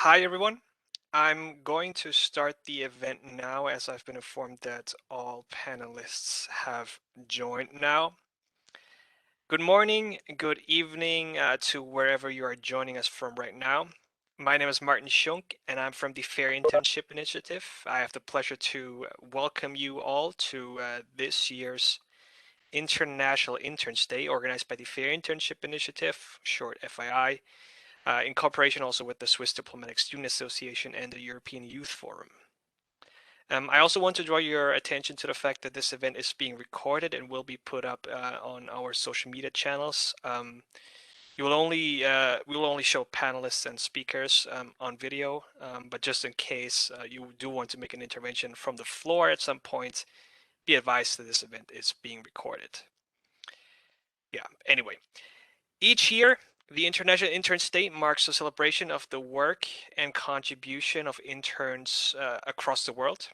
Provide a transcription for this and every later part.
Hi, everyone. I'm going to start the event now as I've been informed that all panelists have joined now. Good morning, good evening to wherever you are joining us from right now. My name is Martin Schunk, and I'm from the Fair Internship Initiative. I have the pleasure to welcome you all to this year's International Interns Day, organized by the Fair Internship Initiative, short FII, in cooperation also with the Swiss Diplomatic Student Association and the European Youth Forum. I also want to draw your attention to the fact that this event is being recorded and will be put up on our social media channels. We will only show panelists and speakers on video, but just in case you do want to make an intervention from the floor at some point, be advised that this event is being recorded. Yeah, anyway. Each year, the International Interns Day marks a celebration of the work and contribution of interns across the world.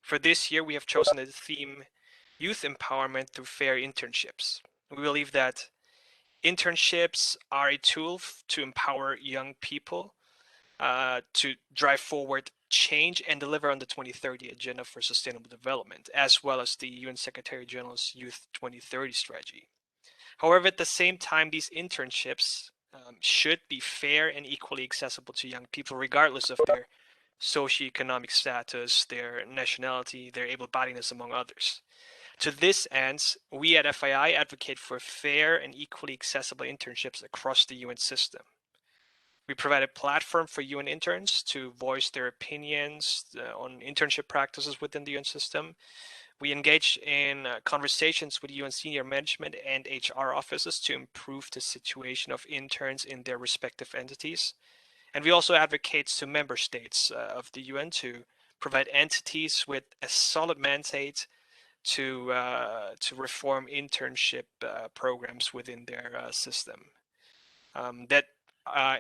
For this year, we have chosen the theme Youth Empowerment Through Fair Internships. We believe that internships are a tool to empower young people to drive forward change and deliver on the 2030 Agenda for Sustainable Development, as well as the UN Secretary General's Youth 2030 strategy. However, at the same time, these internships should be fair and equally accessible to young people, regardless of their socioeconomic status, their nationality, their able-bodiedness, among others. To this end, we at FII advocate for fair and equally accessible internships across the UN system. We provide a platform for UN interns to voice their opinions on internship practices within the UN system. We engage in conversations with UN senior management and HR offices to improve the situation of interns in their respective entities. And we also advocate to member states of the UN to provide entities with a solid mandate to reform internship programs within their system that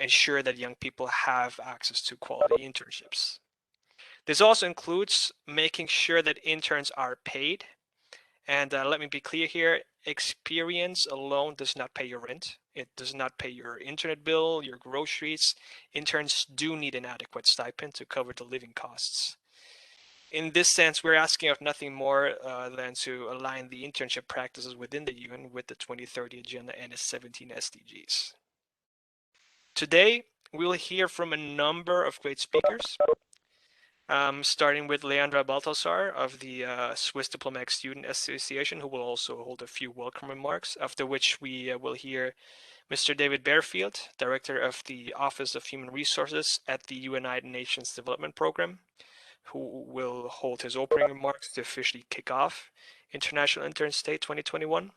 ensure that young people have access to quality internships. This also includes making sure that interns are paid. And let me be clear here, experience alone does not pay your rent. It does not pay your internet bill, your groceries. Interns do need an adequate stipend to cover the living costs. In this sense, we're asking of nothing more than to align the internship practices within the UN with the 2030 Agenda and its 17 SDGs. Today, we'll hear from a number of great speakers. Starting with Leandra Baltasar of the Swiss Diplomatic Student Association, who will also hold a few welcome remarks, after which we will hear Mr. David Bearfield, Director of the Office of Human Resources at the United Nations Development Program, who will hold his opening remarks to officially kick off International Interns Day 2021.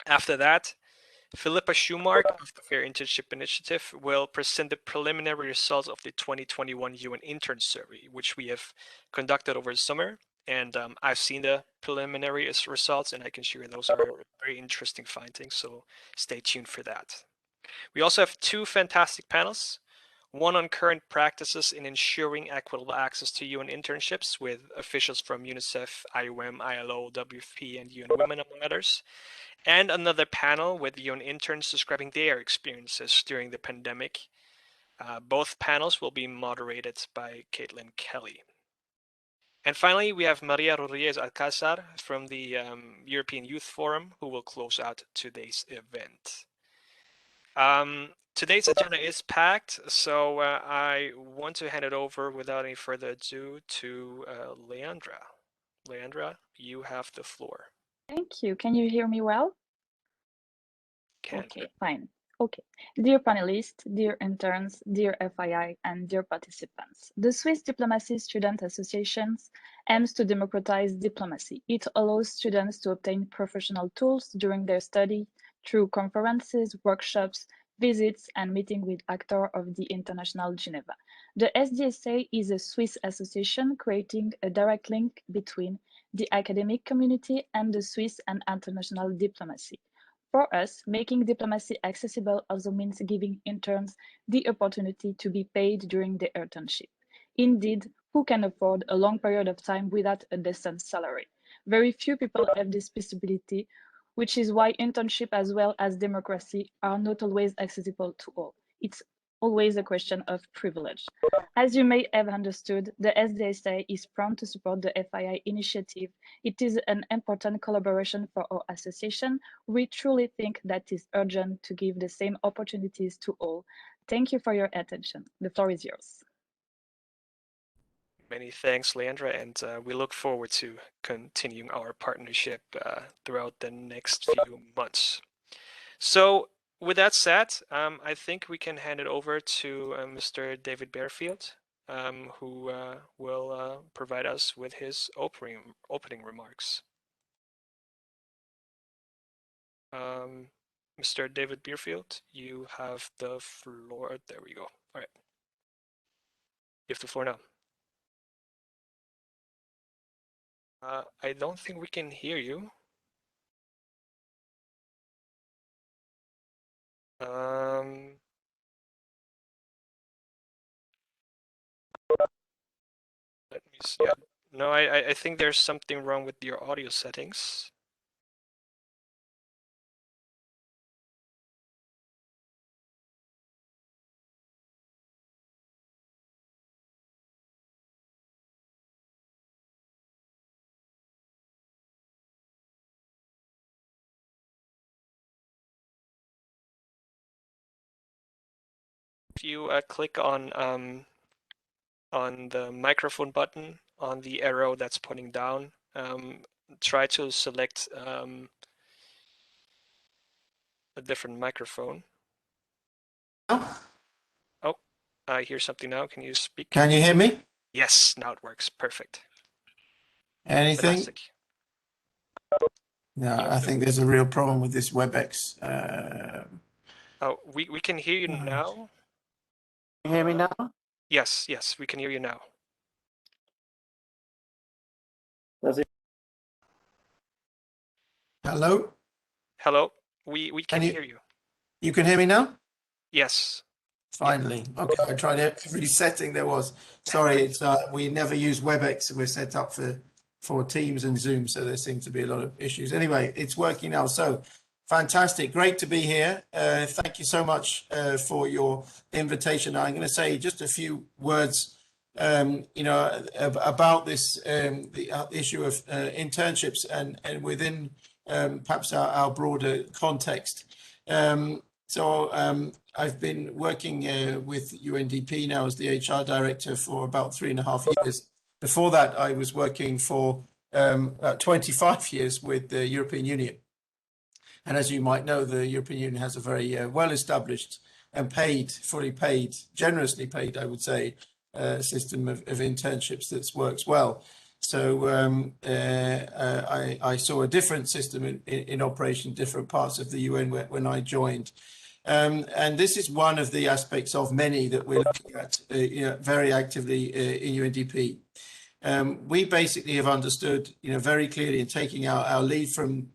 After that, Philippa Schumark of the Fair Internship Initiative will present the preliminary results of the 2021 UN Interns Survey, which we have conducted over the summer. And I've seen the preliminary results, and I can share those are very interesting findings, so stay tuned for that. We also have two fantastic panels, one on current practices in ensuring equitable access to UN internships with officials from UNICEF, IOM, ILO, WFP, and UN Women, among others, and another panel with UN interns describing their experiences during the pandemic. Both panels will be moderated by Caitlin Kelly. And finally, we have Maria Rodriguez Alcázar from the European Youth Forum, who will close out today's event. Today's agenda is packed, so I want to hand it over without any further ado to Leandra. Leandra, you have the floor. Thank you. Can you hear me well? Can. Okay, fine. Okay. Dear panelists, dear interns, dear FII, and dear participants, the Swiss Diplomacy Student Association aims to democratize diplomacy. It allows students to obtain professional tools during their study through conferences, workshops, visits, and meetings with actors of the International Geneva. The SDSA is a Swiss association creating a direct link between the academic community and the Swiss and international diplomacy. For us, making diplomacy accessible also means giving interns the opportunity to be paid during their internship. Indeed, who can afford a long period of time without a decent salary? Very few people have this possibility, which is why internship as well as democracy are not always accessible to all. It's always a question of privilege. As you may have understood, the SDSA is proud to support the FII initiative. It is an important collaboration for our association. We truly think that it is urgent to give the same opportunities to all. Thank you for your attention. The floor is yours. Many thanks, Leandra, and we look forward to continuing our partnership throughout the next few months. So, with that said, I think we can hand it over to Mr. David Bearfield, who will provide us with his opening remarks. Mr. David Bearfield, you have the floor. There we go. All right. You have the floor now. I don't think we can hear you. Let me see. Yeah. No, I think there's something wrong with your audio settings. If you click on the microphone button on the arrow that's pointing down, try to select a different microphone. Oh, I hear something now. Can you speak? Can you hear me? Yes, now it works. Perfect. Anything? Fantastic. No, I think there's a real problem with this WebEx. Oh, we can hear you now. Can you hear me now? Yes, we can hear you now. Does it? Hello? Hello, we can hear you. You can hear me now? Yes. Finally. Okay, I tried every setting there was. Sorry, it's we never use WebEx. We're set up for Teams and Zoom, so there seem to be a lot of issues. Anyway, it's working now. So fantastic. Great to be here. Thank you so much for your invitation. I'm going to say just a few words about this the issue of internships and within perhaps our broader context. I've been working with UNDP now as the HR director for about 3.5 years. Before that, I was working for 25 years with the European Union. And as you might know, the European Union has a very well-established and fully paid, generously paid, I would say, system of internships that works well. So I saw a different system in operation, different parts of the UN when I joined. And this is one of the aspects of many that we're looking at very actively in UNDP. We basically have understood, very clearly in taking our lead from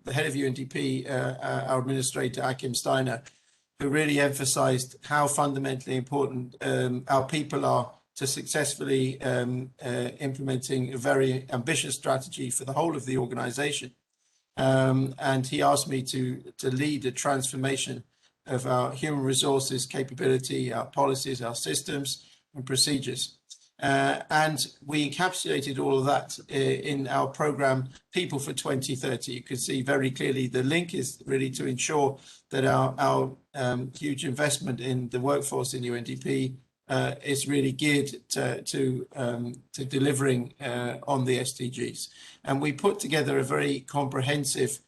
the head of UNDP, our administrator, Achim Steiner, who really emphasized how fundamentally important our people are to successfully implementing a very ambitious strategy for the whole of the organization. And he asked me to lead a transformation of our human resources capability, our policies, our systems and procedures. And we encapsulated all of that in our program, People for 2030. You can see very clearly the link is really to ensure that our huge investment in the workforce in UNDP is really geared to delivering on the SDGs. And we put together a very comprehensive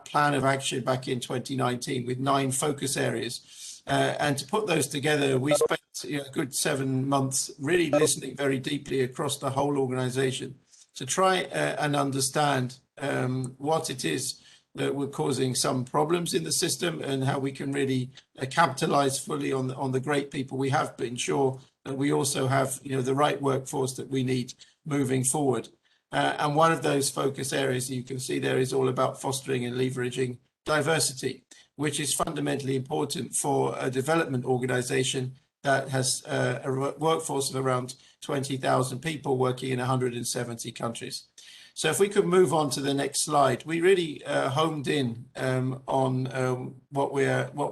plan of action back in 2019 with 9 focus areas. And to put those together, we spent a good 7 months really listening very deeply across the whole organization to try and understand what it is that were causing some problems in the system and how we can really capitalize fully on the great people we have, but ensure that we also have the right workforce that we need moving forward. And one of those focus areas you can see there is all about fostering and leveraging diversity, which is fundamentally important for a development organization that has a workforce of around 20,000 people working in 170 countries. So if we could move on to the next slide, we really homed in on what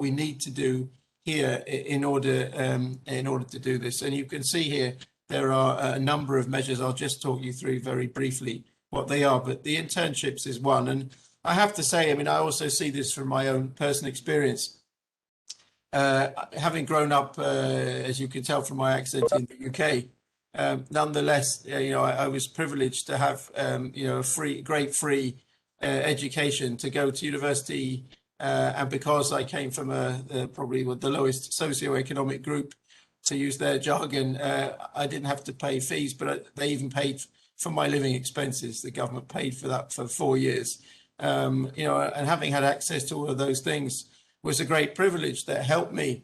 we need to do here in order to do this. And you can see here there are a number of measures. I'll just talk you through very briefly what they are, but the internships is one. And I have to say, I mean, I also see this from my own personal experience. Having grown up, as you can tell from my accent, in the UK, nonetheless, I was privileged to have, a great free education to go to university. And because I came from probably the lowest socioeconomic group, to use their jargon, I didn't have to pay fees, but they even paid for my living expenses. The government paid for that for 4 years. And having had access to all of those things was a great privilege that helped me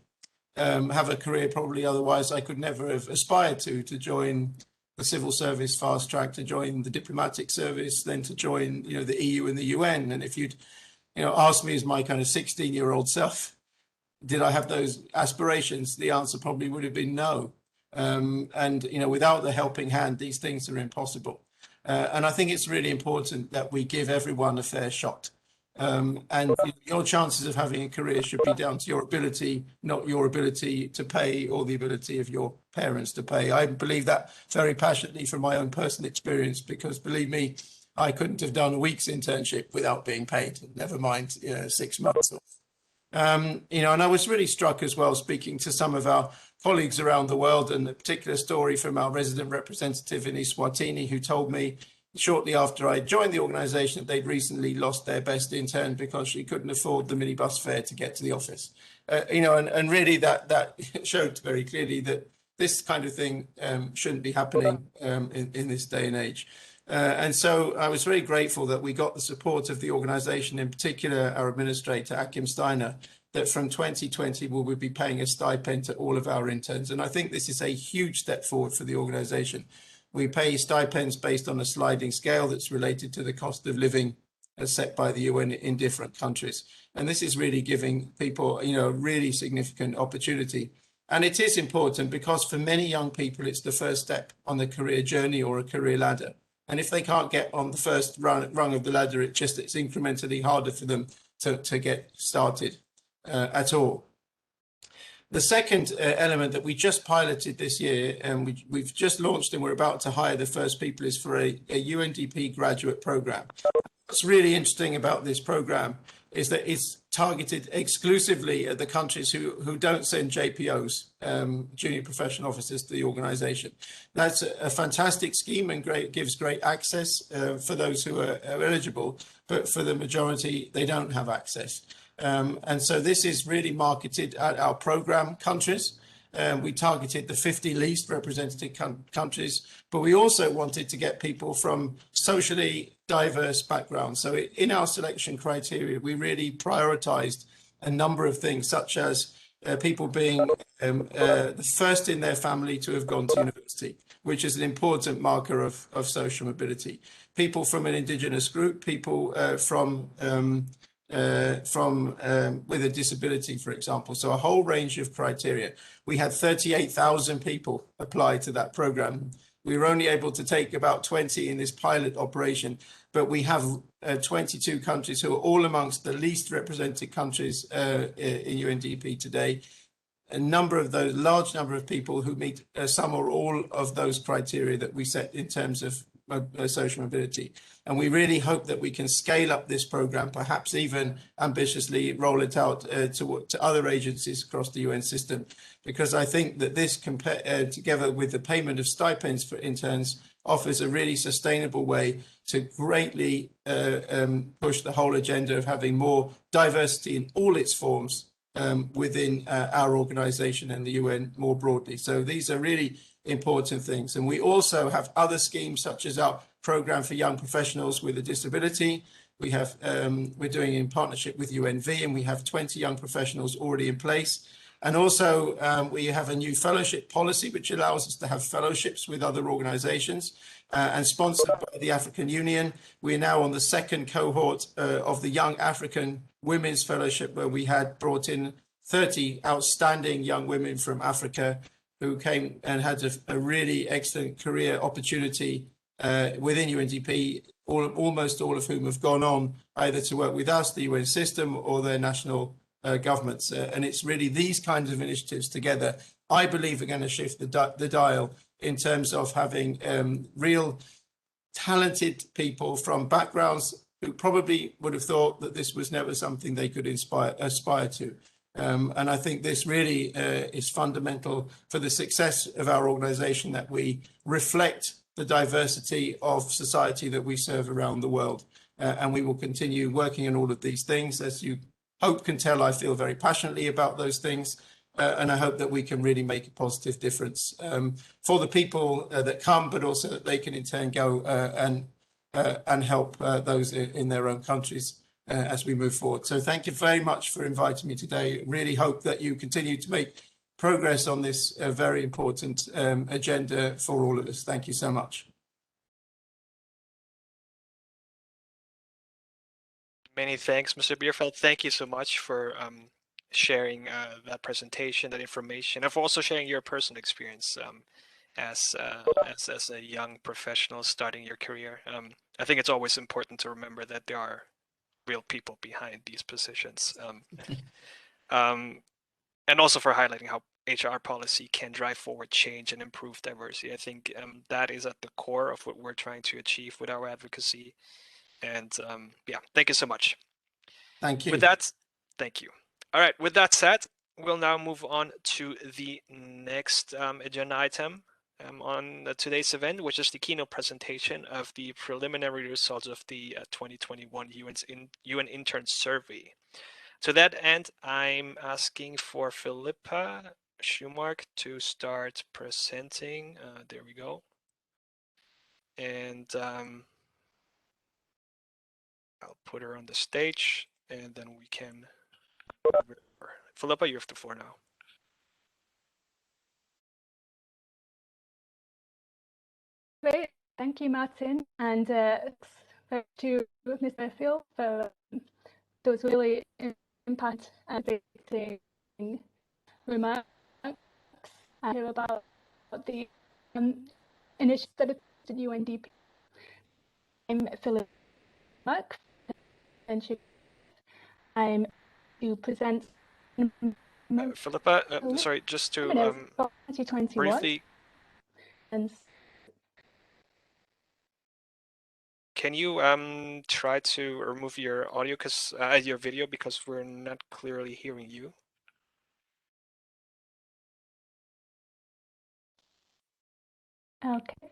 have a career probably otherwise I could never have aspired to join the civil service fast track, to join the diplomatic service, then to join, the EU and the UN. And if you'd, asked me as my kind of 16-year-old self, did I have those aspirations? The answer probably would have been no. And without the helping hand, these things are impossible. And I think it's really important that we give everyone a fair shot. And your chances of having a career should be down to your ability, not your ability to pay or the ability of your parents to pay. I believe that very passionately from my own personal experience, because believe me, I couldn't have done a week's internship without being paid, never mind 6 months. And I was really struck as well, speaking to some of our colleagues around the world, and a particular story from our resident representative in Eswatini, who told me shortly after I joined the organization that they'd recently lost their best intern because she couldn't afford the minibus fare to get to the office. And really that showed very clearly that this kind of thing shouldn't be happening in this day and age. And so I was very grateful that we got the support of the organization, in particular our administrator, Akim Steiner, that from 2020 we will be paying a stipend to all of our interns. And I think this is a huge step forward for the organization. We pay stipends based on a sliding scale that's related to the cost of living as set by the UN in different countries. And this is really giving people, a really significant opportunity. And it is important because for many young people, it's the first step on the career journey or a career ladder. And if they can't get on the first rung of the ladder, it's incrementally harder for them to get started at all. The second element that we just piloted this year, and we've just launched and we're about to hire the first people, is for a UNDP graduate program. What's really interesting about this program is that it's targeted exclusively at the countries who don't send JPOs, junior professional officers, to the organization. That's a fantastic scheme and gives great access for those who are eligible, but for the majority, they don't have access. And so this is really marketed at our program countries. We targeted the 50 least represented countries, but we also wanted to get people from socially diverse backgrounds. So in our selection criteria, we really prioritized a number of things, such as people being the first in their family to have gone to university, which is an important marker of social mobility. People from an indigenous group, people with a disability, for example. So a whole range of criteria. We had 38,000 people apply to that program. We were only able to take about 20 in this pilot operation, but we have 22 countries who are all amongst the least represented countries in UNDP today. A large number of people who meet some or all of those criteria that we set in terms of social mobility. And we really hope that we can scale up this program, perhaps even ambitiously roll it out to other agencies across the UN system, because I think that this, together with the payment of stipends for interns, offers a really sustainable way to greatly push the whole agenda of having more diversity in all its forms within our organization and the UN more broadly. So these are really important things. And we also have other schemes, such as our program for young professionals with a disability. We have, we're doing in partnership with UNV, and we have 20 young professionals already in place. And also we have a new fellowship policy, which allows us to have fellowships with other organizations and sponsored by the African Union. We're now on the second cohort of the Young African Women's Fellowship, where we had brought in 30 outstanding young women from Africa who came and had a really excellent career opportunity within UNDP, almost all of whom have gone on either to work with us, the UN system, or their national governments. And it's really these kinds of initiatives together, I believe, are going to shift the dial in terms of having real talented people from backgrounds who probably would have thought that this was never something they could aspire to. And I think this really is fundamental for the success of our organization, that we reflect the diversity of society that we serve around the world. And we will continue working on all of these things. As you hope can tell, I feel very passionately about those things. And I hope that we can really make a positive difference for the people that come, but also that they can in turn go and help those in their own countries as we move forward. So thank you very much for inviting me today. Really hope that you continue to make progress on this very important agenda for all of us. Thank you so much. Many thanks, Mr. Bearfield. Thank you so much for sharing that presentation, that information, and for also sharing your personal experience as a young professional starting your career. I think it's always important to remember that there are real people behind these positions, and also for highlighting how HR policy can drive forward change and improve diversity. I think that is at the core of what we're trying to achieve with our advocacy. And yeah, thank you so much. Thank you. With that, thank you. All right, with that said, we'll now move on to the next agenda item on today's event, which is the keynote presentation of the preliminary results of the 2021 UN Interns Survey. To that end, I'm asking for Philippa Schumark to start presenting. There we go. And I'll put her on the stage, and then we can. Philippa, you have the floor now. Great, thank you, Martin, and thanks to Ms. Bearfield for those really impact and exciting remarks. I hear about the initiative at UNDP. I'm Philippa Mark, and I'm to present. Philippa, sorry, just to briefly. Can you try to remove your audio, because your video, because we're not clearly hearing you? Okay.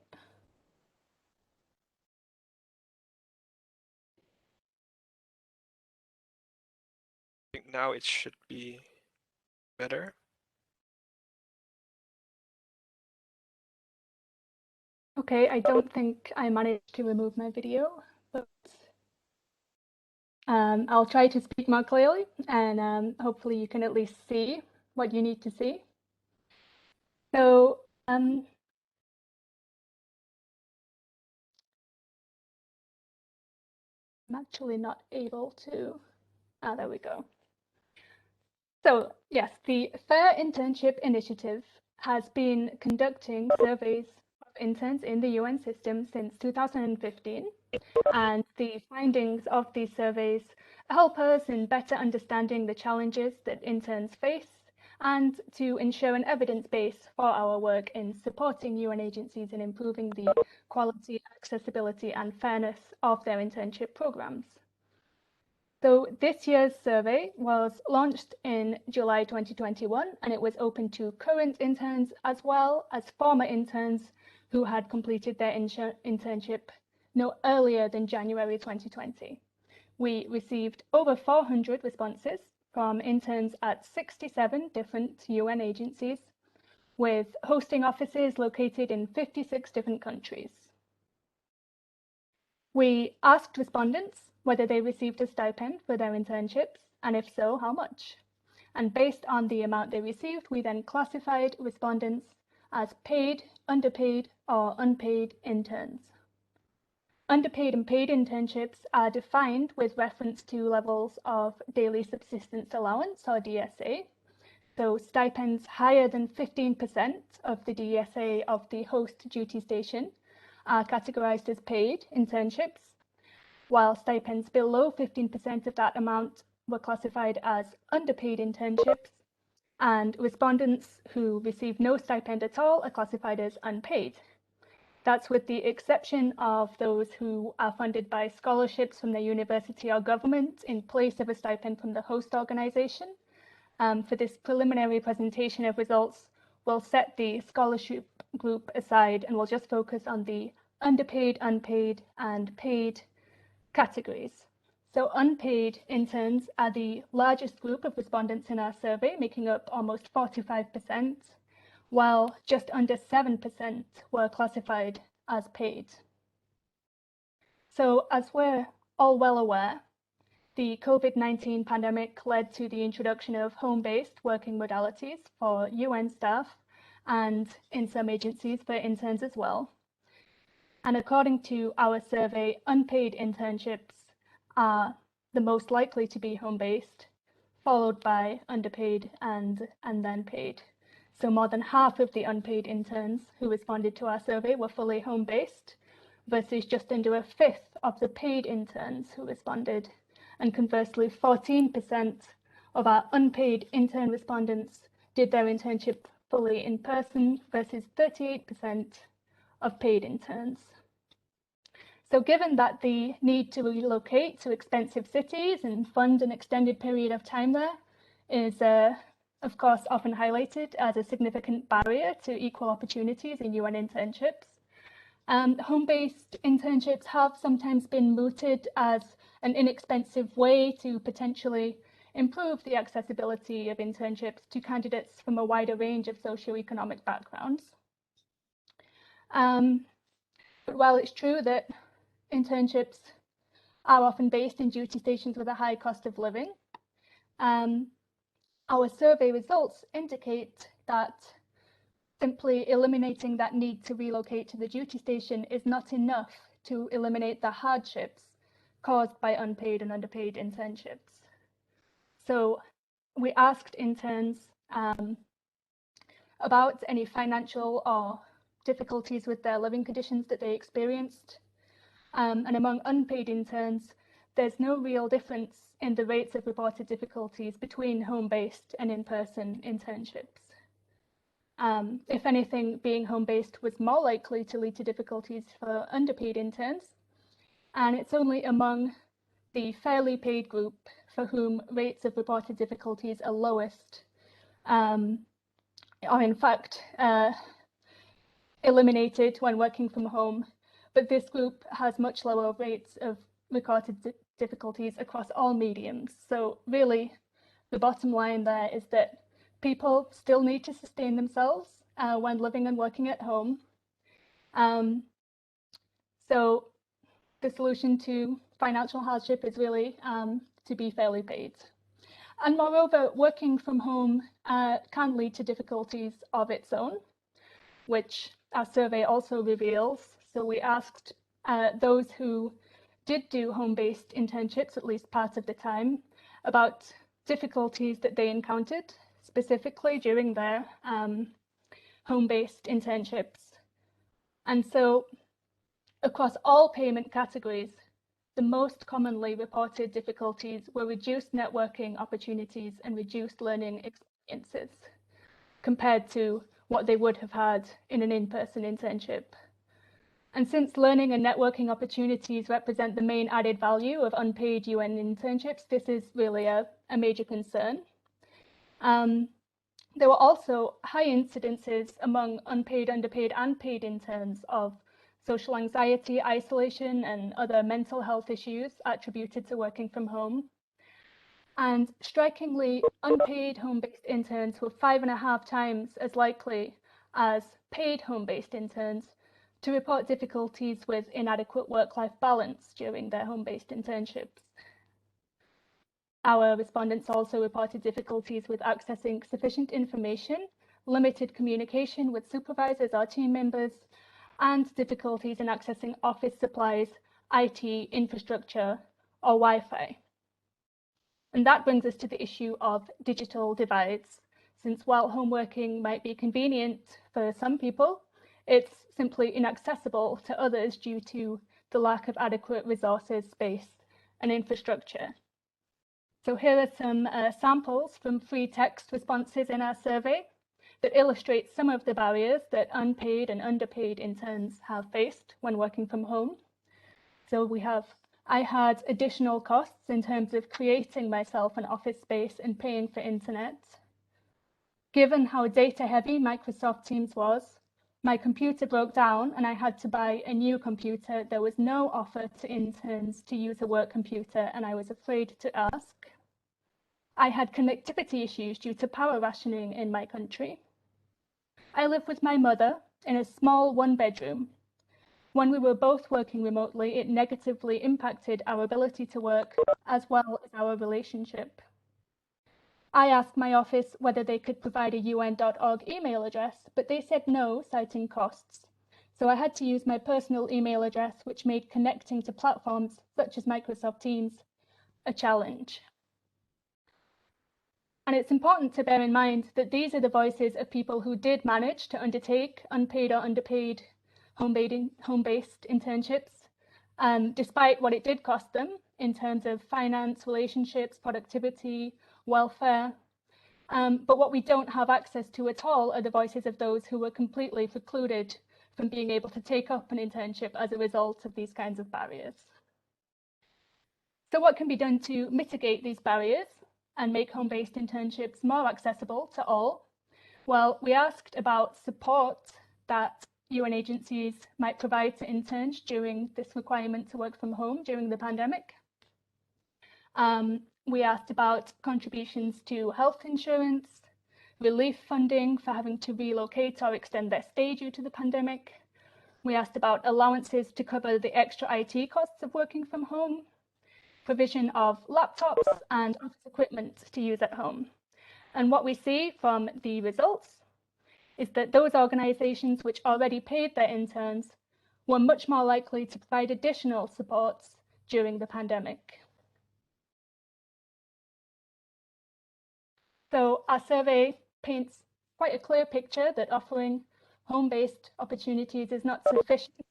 I think now it should be better. Okay, I don't think I managed to remove my video, but I'll try to speak more clearly, and hopefully you can at least see what you need to see. So I'm actually not able to. There we go. So yes, the Fair Internship Initiative has been conducting surveys of interns in the UN system since 2015, and the findings of these surveys help us in better understanding the challenges that interns face and to ensure an evidence base for our work in supporting UN agencies in improving the quality, accessibility, and fairness of their internship programs. So this year's survey was launched in July 2021, and it was open to current interns as well as former interns who had completed their internship no earlier than January 2020. We received over 400 responses from interns at 67 different UN agencies, with hosting offices located in 56 different countries. We asked respondents whether they received a stipend for their internships, and if so, how much. And based on the amount they received, we then classified respondents as paid, underpaid, or unpaid interns. Underpaid and paid internships are defined with reference to levels of daily subsistence allowance, or DSA. So stipends higher than 15% of the DSA of the host duty station are categorized as paid internships, while stipends below 15% of that amount were classified as underpaid internships, and respondents who received no stipend at all are classified as unpaid. That's with the exception of those who are funded by scholarships from their university or government in place of a stipend from the host organization. For this preliminary presentation of results, we'll set the scholarship group aside and we'll just focus on the underpaid, unpaid, and paid categories. So unpaid interns are the largest group of respondents in our survey, making up almost 45%, while just under 7% were classified as paid. So as we're all well aware, the COVID-19 pandemic led to the introduction of home-based working modalities for UN staff and in some agencies for interns as well. And according to our survey, unpaid internships are the most likely to be home-based, followed by underpaid and then paid. So more than half of the unpaid interns who responded to our survey were fully home-based, versus just under a fifth of the paid interns who responded. And conversely, 14% of our unpaid intern respondents did their internship fully in person versus 38% of paid interns. So given that the need to relocate to expensive cities and fund an extended period of time there is, of course, often highlighted as a significant barrier to equal opportunities in UN internships, home-based internships have sometimes been mooted as an inexpensive way to potentially improve the accessibility of internships to candidates from a wider range of socioeconomic backgrounds. But while it's true that internships are often based in duty stations with a high cost of living, our survey results indicate that simply eliminating that need to relocate to the duty station is not enough to eliminate the hardships caused by unpaid and underpaid internships. So we asked interns about any financial or difficulties with their living conditions that they experienced. And among unpaid interns, there's no real difference in the rates of reported difficulties between home-based and in-person internships. If anything, being home-based was more likely to lead to difficulties for underpaid interns, and it's only among the fairly paid group for whom rates of reported difficulties are lowest, or in fact eliminated when working from home, but this group has much lower rates of recorded difficulties across all mediums. So really, the bottom line there is that people still need to sustain themselves when living and working at home. So the solution to financial hardship is really to be fairly paid. And moreover, working from home can lead to difficulties of its own, which our survey also reveals. So we asked those who did do home-based internships, at least part of the time, about difficulties that they encountered specifically during their home-based internships. And so across all payment categories, the most commonly reported difficulties were reduced networking opportunities and reduced learning experiences compared to what they would have had in an in-person internship. And since learning and networking opportunities represent the main added value of unpaid UN internships, this is really a major concern. There were also high incidences among unpaid, underpaid, and paid interns of social anxiety, isolation, and other mental health issues attributed to working from home. And strikingly, unpaid home-based interns were 5.5 times as likely as paid home-based interns to report difficulties with inadequate work-life balance during their home-based internships. Our respondents also reported difficulties with accessing sufficient information, limited communication with supervisors or team members, and difficulties in accessing office supplies, IT, infrastructure, or Wi-Fi. And that brings us to the issue of digital divides, since while home working might be convenient for some people, it's simply inaccessible to others due to the lack of adequate resources, space, and infrastructure. So here are some samples from free text responses in our survey that illustrate some of the barriers that unpaid and underpaid interns have faced when working from home. So I had additional costs in terms of creating myself an office space and paying for internet. Given how data heavy Microsoft Teams was, my computer broke down and I had to buy a new computer. There was no offer to interns to use a work computer and I was afraid to ask. I had connectivity issues due to power rationing in my country. I live with my mother in a small one-bedroom. When we were both working remotely, it negatively impacted our ability to work as well as our relationship. I asked my office whether they could provide a UN.org email address, but they said no, citing costs. So I had to use my personal email address, which made connecting to platforms such as Microsoft Teams a challenge. And it's important to bear in mind that these are the voices of people who did manage to undertake unpaid or underpaid home-based internships, despite what it did cost them in terms of finance, relationships, productivity, welfare. But what we don't have access to at all are the voices of those who were completely precluded from being able to take up an internship as a result of these kinds of barriers. So what can be done to mitigate these barriers and make home-based internships more accessible to all? Well, we asked about support that UN agencies might provide to interns during this requirement to work from home during the pandemic. We asked about contributions to health insurance, relief funding for having to relocate or extend their stay due to the pandemic. We asked about allowances to cover the extra IT costs of working from home, provision of laptops and office equipment to use at home. And what we see from the results is that those organizations which already paid their interns were much more likely to provide additional supports during the pandemic. So our survey paints quite a clear picture that offering home-based opportunities is not sufficient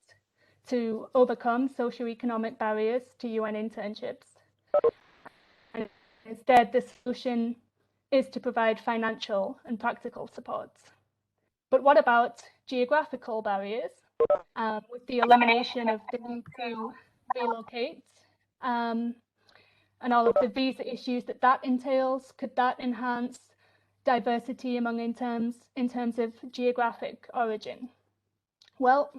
to overcome socioeconomic barriers to UN internships. And instead, the solution is to provide financial and practical support. But what about geographical barriers? With the elimination of the need to relocate and all of the visa issues that entails, could that enhance diversity among interns in terms of geographic origin? Well,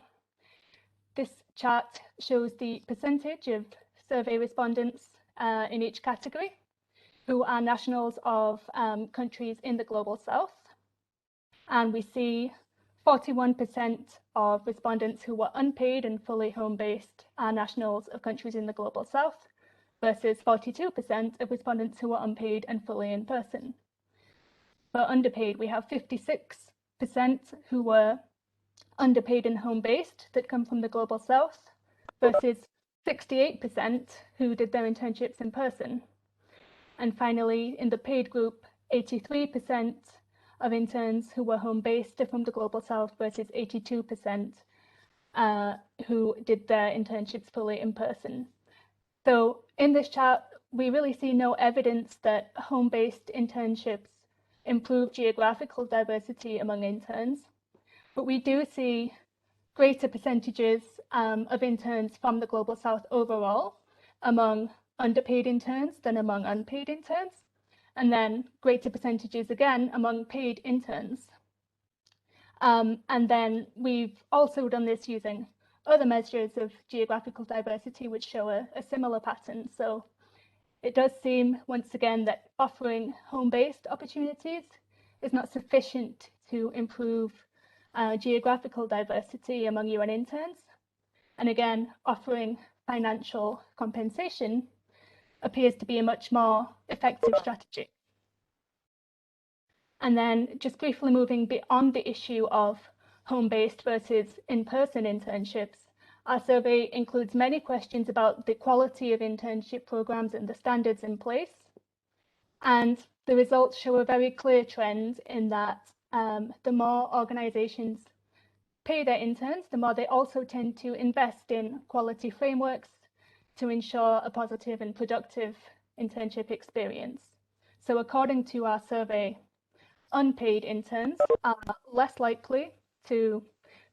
this chart shows the percentage of survey respondents in each category who are nationals of countries in the Global South. And we see 41% of respondents who were unpaid and fully home-based are nationals of countries in the Global South versus 42% of respondents who were unpaid and fully in person. For underpaid, we have 56% who were underpaid and home-based that come from the Global South versus 68% who did their internships in person. And finally, in the paid group, 83% of interns who were home-based are from the Global South versus 82% who did their internships fully in person. So in this chart, we really see no evidence that home-based internships improve geographical diversity among interns, but we do see greater percentages of interns from the Global South overall among underpaid interns than among unpaid interns, and then greater percentages again among paid interns. And then we've also done this using other measures of geographical diversity which show a similar pattern. So it does seem once again that offering home-based opportunities is not sufficient to improve geographical diversity among UN interns. And again, offering financial compensation appears to be a much more effective strategy. And then just briefly moving beyond the issue of home-based versus in-person internships, our survey includes many questions about the quality of internship programs and the standards in place. And the results show a very clear trend in that the more organizations pay their interns, the more they also tend to invest in quality frameworks to ensure a positive and productive internship experience. So according to our survey, unpaid interns are less likely to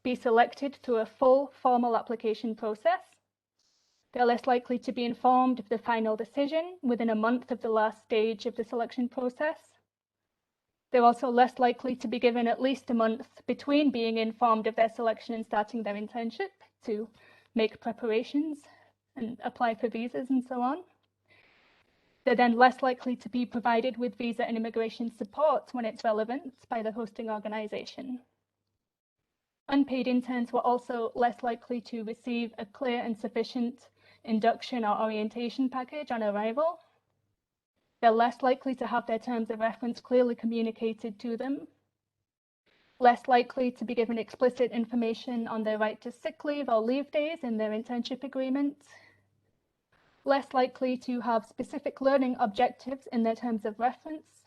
be selected through a full formal application process. They're less likely to be informed of the final decision within a month of the last stage of the selection process. They're also less likely to be given at least a month between being informed of their selection and starting their internship to make preparations and apply for visas and so on. They're then less likely to be provided with visa and immigration support when it's relevant by the hosting organization. Unpaid interns were also less likely to receive a clear and sufficient induction or orientation package on arrival. They're less likely to have their terms of reference clearly communicated to them, less likely to be given explicit information on their right to sick leave or leave days in their internship agreement, less likely to have specific learning objectives in their terms of reference,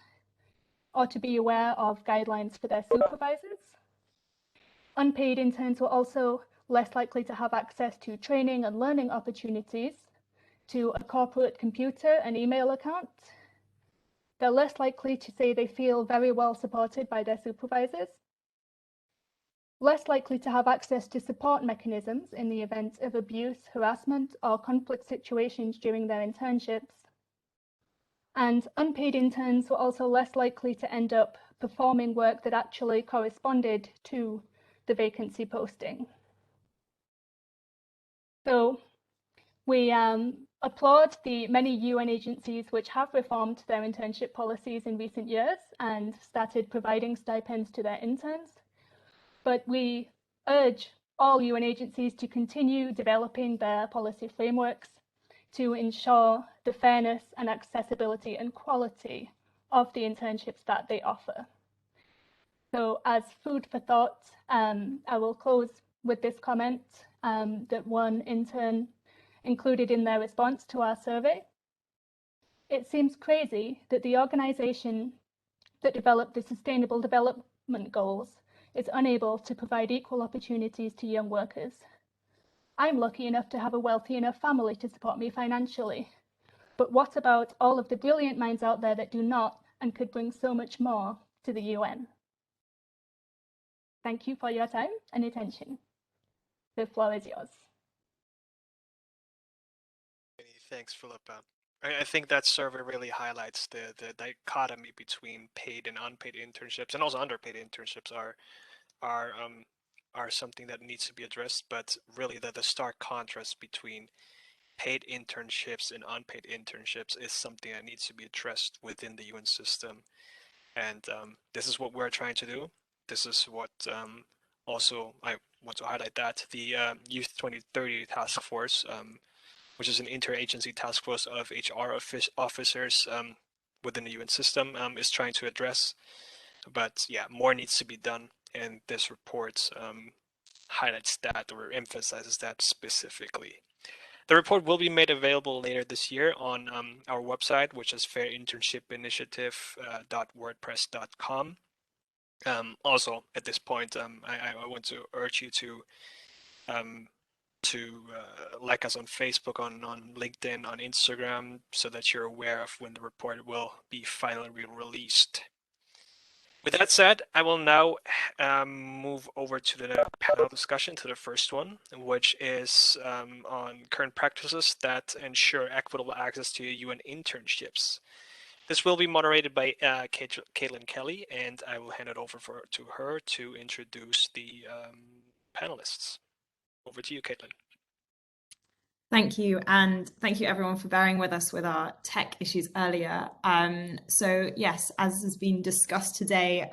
or to be aware of guidelines for their supervisors. Unpaid interns were also less likely to have access to training and learning opportunities, to a corporate computer and email account. They're less likely to say they feel very well supported by their supervisors, less likely to have access to support mechanisms in the event of abuse, harassment, or conflict situations during their internships. And unpaid interns were also less likely to end up performing work that actually corresponded to the vacancy posting. So we applaud the many UN agencies which have reformed their internship policies in recent years and started providing stipends to their interns. But we urge all UN agencies to continue developing their policy frameworks to ensure the fairness and accessibility and quality of the internships that they offer. So as food for thought, I will close with this comment that one intern included in their response to our survey. It seems crazy that the organization that developed the Sustainable Development Goals is unable to provide equal opportunities to young workers. I'm lucky enough to have a wealthy enough family to support me financially. But what about all of the brilliant minds out there that do not and could bring so much more to the UN? Thank you for your time and attention. The floor is yours. Thanks, Philippa. I think that survey really highlights the dichotomy between paid and unpaid internships, and also underpaid internships are something that needs to be addressed. But really, the stark contrast between paid internships and unpaid internships is something that needs to be addressed within the UN system. And this is what we're trying to do. This is what also I want to highlight that the Youth 2030 Task Force, which is an interagency task force of HR officers within the UN system, is trying to address. But yeah, more needs to be done, and this report highlights that or emphasizes that specifically. The report will be made available later this year on our website, which is fairinternshipinitiative.wordpress.com. Also, at this point, I want to urge you to like us on Facebook, on LinkedIn, on Instagram, so that you're aware of when the report will be finally released. With that said, I will now move over to the panel discussion, to the first one, which is on current practices that ensure equitable access to UN internships. This will be moderated by Caitlin Kelly, and I will hand it over to her to introduce the panelists. Over to you, Caitlin. Thank you, and thank you everyone for bearing with us with our tech issues earlier. So yes, as has been discussed today,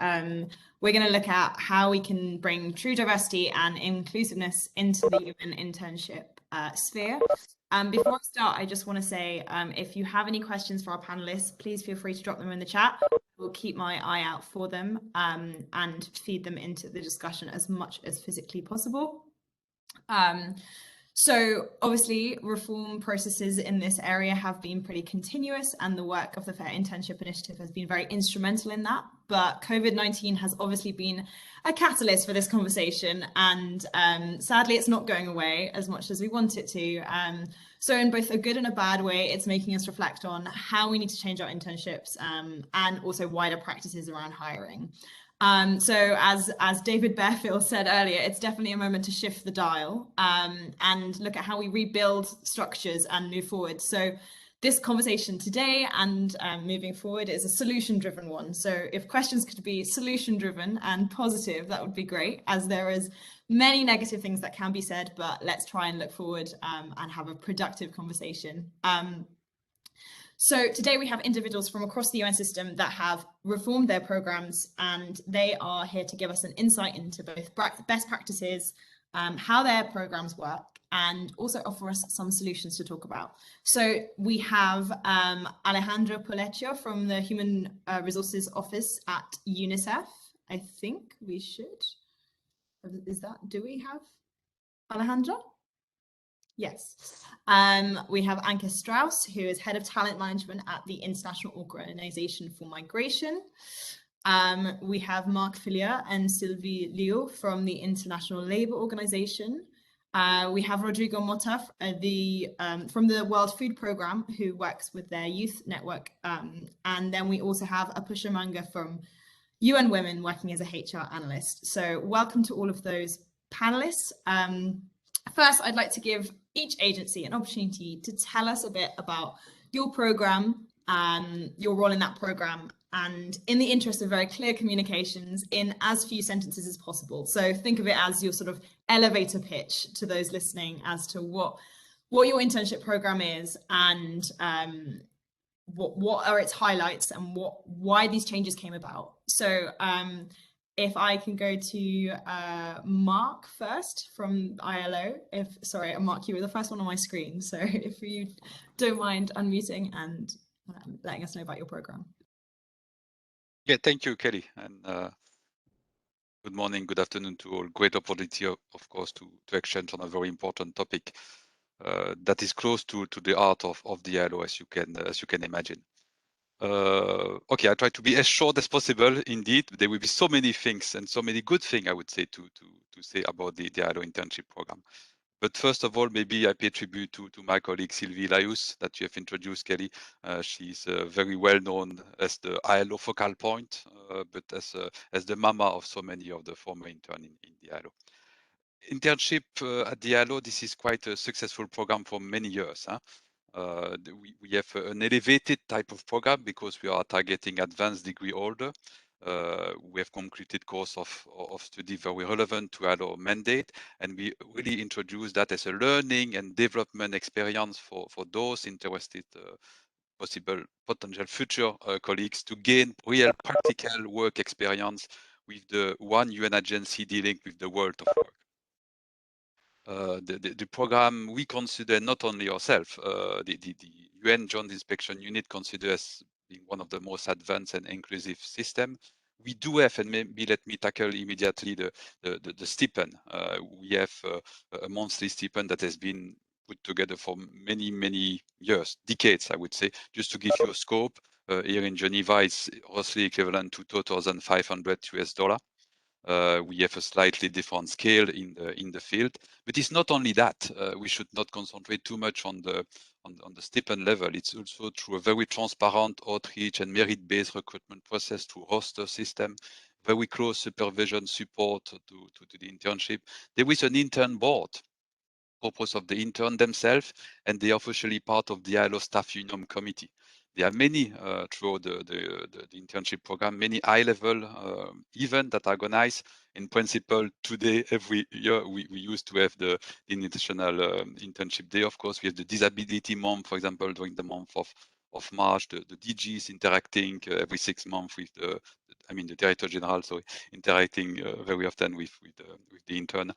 we're going to look at how we can bring true diversity and inclusiveness into the UN internship sphere. Before I start, I just want to say, if you have any questions for our panelists, please feel free to drop them in the chat. We'll keep my eye out for them and feed them into the discussion as much as physically possible. So obviously reform processes in this area have been pretty continuous, and the work of the Fair Internship Initiative has been very instrumental in that. but COVID-19 has obviously been a catalyst for this conversation, and sadly it's not going away as much as we want it to. So in both a good and a bad way, it's making us reflect on how we need to change our internships and also wider practices around hiring. So as David Bearfield said earlier, it's definitely a moment to shift the dial and look at how we rebuild structures and move forward. So this conversation today and moving forward is a solution-driven one. So if questions could be solution-driven and positive, that would be great, as there is many negative things that can be said, but let's try and look forward and have a productive conversation. So today we have individuals from across the UN system that have reformed their programs, and they are here to give us an insight into both best practices, how their programs work, and also offer us some solutions to talk about. So we have Alejandro Poleccio from the Human Resources Office at UNICEF. I think we should. Do we have Alejandro? Yes. We have Anke Strauss, who is Head of Talent Management at the International Organization for Migration. We have Marc Fillier and Sylvie Liu from the International Labour Organization. We have Rodrigo Mota from the World Food Programme, who works with their youth network. And then we also have Apusha Manga from UN Women, working as a HR analyst. So welcome to all of those panelists. First, I'd like to give each agency an opportunity to tell us a bit about your program, your role in that program, and in the interest of very clear communications, in as few sentences as possible. So think of it as your sort of elevator pitch to those listening as to what your internship program is, and what are its highlights, and why these changes came about. So if I can go to Mark first from ILO. Sorry, Mark, you were the first one on my screen. So if you don't mind unmuting and letting us know about your program. Yeah, thank you, Kelly. And good morning, good afternoon to all. Great opportunity, of course, to exchange on a very important topic that is close to the heart of the ILO, as you can imagine. Okay, I try to be as short as possible. Indeed, there will be so many things and so many good things, I would say, to say about the ILO internship program. But first of all, maybe I pay tribute to my colleague Sylvie Laius that you have introduced, Kelly. She's very well known as the ILO focal point, but as the mama of so many of the former interns in the ILO. Internship at the ILO, this is quite a successful program for many years. Huh? We have an elevated type of program because we are targeting advanced degree holder. We have completed course of study very relevant to our mandate, and we really introduce that as a learning and development experience for those interested potential future colleagues to gain real practical work experience with the one UN agency dealing with the world of work. The program we consider not only ourselves, the UN Joint Inspection Unit considers being one of the most advanced and inclusive system. We do have, and maybe let me tackle immediately the stipend. We have a monthly stipend that has been put together for many years, decades, I would say. Just to give you a scope, here in Geneva, it's roughly equivalent to $2,500 US. We have a slightly different scale in the field, but it's not only that. We should not concentrate too much on the stipend level. It's also through a very transparent outreach and merit-based recruitment process through roster system, very close supervision support to the internship. There is an intern board, purpose of the intern themselves, and they are officially part of the ILO staff union committee. There are many through the internship program, many high-level events that are organized. In principle, today, every year, we used to have the International Internship Day. Of course, we have the Disability Month, for example, during the month of March. The DGs interacting every 6 months with the Director General, so interacting very often with the intern.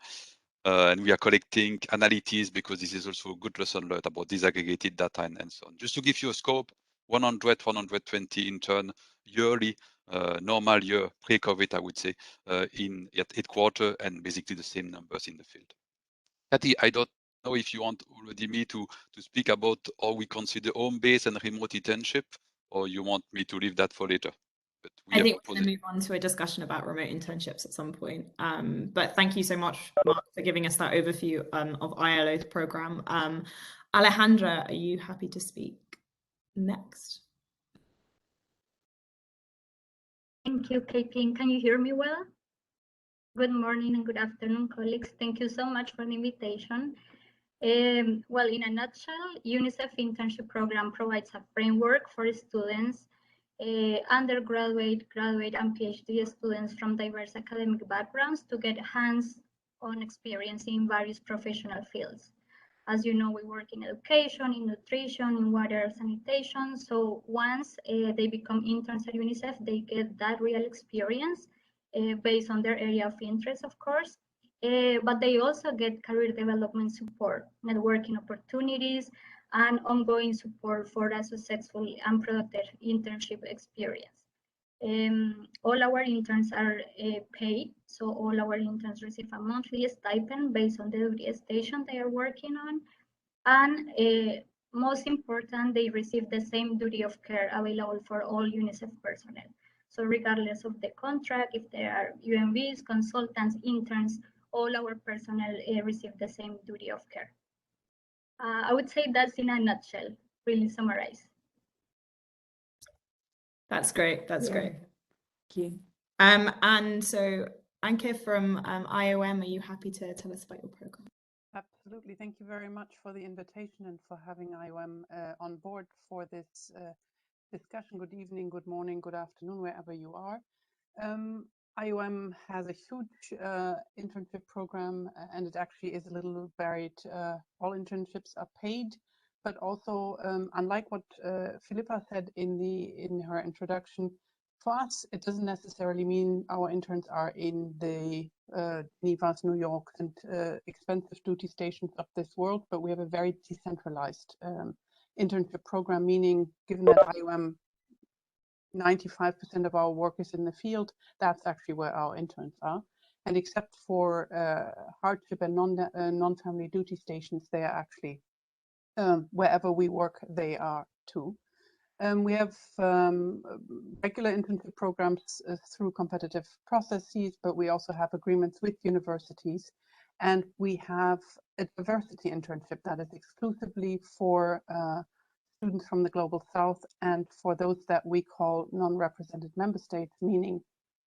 And we are collecting analytics because this is also a good lesson learned about disaggregated data and so on. Just to give you a scope, 120 intern yearly, normal year, pre-COVID, I would say, at headquarters, and basically the same numbers in the field. Kathy, I don't know if you want already me to speak about how we consider home-based and remote internship, or you want me to leave that for later. But I think we're going to move on to a discussion about remote internships at some point. But thank you so much, Mark, for giving us that overview of ILO's program. Alejandra, are you happy to speak next? Thank you, KP. Can you hear me well? Good morning and good afternoon, colleagues. Thank you so much for the invitation. Well, in a nutshell, UNICEF internship program provides a framework for students, undergraduate, graduate, and PhD students from diverse academic backgrounds to get hands-on experience in various professional fields. As you know, we work in education, in nutrition, in water sanitation. So once they become interns at UNICEF, they get that real experience based on their area of interest, of course. But they also get career development support, networking opportunities, and ongoing support for a successful and productive internship experience. All our interns are paid, so all our interns receive a monthly stipend based on the duty station they are working on. And most important, they receive the same duty of care available for all UNICEF personnel. So regardless of the contract, if they are UMVs, consultants, interns, all our personnel receive the same duty of care. I would say that's in a nutshell, really summarized. That's great. That's great. Thank you. And so, Anke from IOM, are you happy to tell us about your program? Absolutely. Thank you very much for the invitation and for having IOM on board for this discussion. Good evening, good morning, good afternoon, wherever you are. IOM has a huge internship program, and it actually is a little varied. All internships are paid, but also, unlike what Philippa said in her introduction, for us, it doesn't necessarily mean our interns are in the Genevas, New York, and expensive duty stations of this world, but we have a very decentralized internship program, meaning given that IOM 95% of our work is in the field, that's actually where our interns are. And except for hardship and non-family duty stations, they are actually wherever we work, they are too. We have regular internship programs through competitive processes, but we also have agreements with universities. And we have a diversity internship that is exclusively for students from the Global South and for those that we call non-represented member states, meaning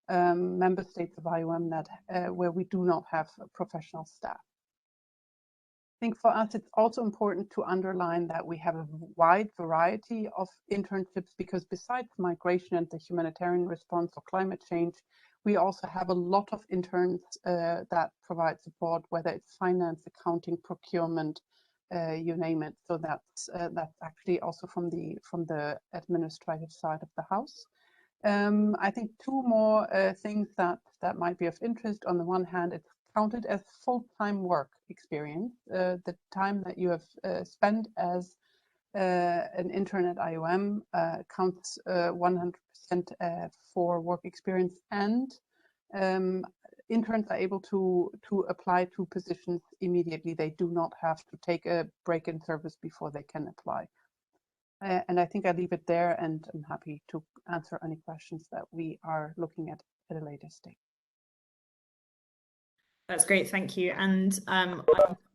member states of IOM that where we do not have professional staff. I think for us, it's also important to underline that we have a wide variety of internships because besides migration and the humanitarian response or climate change, we also have a lot of interns that provide support, whether it's finance, accounting, procurement, you name it. So that's actually also from the administrative side of the house. I think two more things that might be of interest. On the one hand, it's counted as full-time work experience. The time that you have spent as an intern at IOM counts 100% for work experience, and interns are able to apply to positions immediately. They do not have to take a break in service before they can apply. And I think I leave it there, and I'm happy to answer any questions that we are looking at a later stage. That's great, thank you. And I'm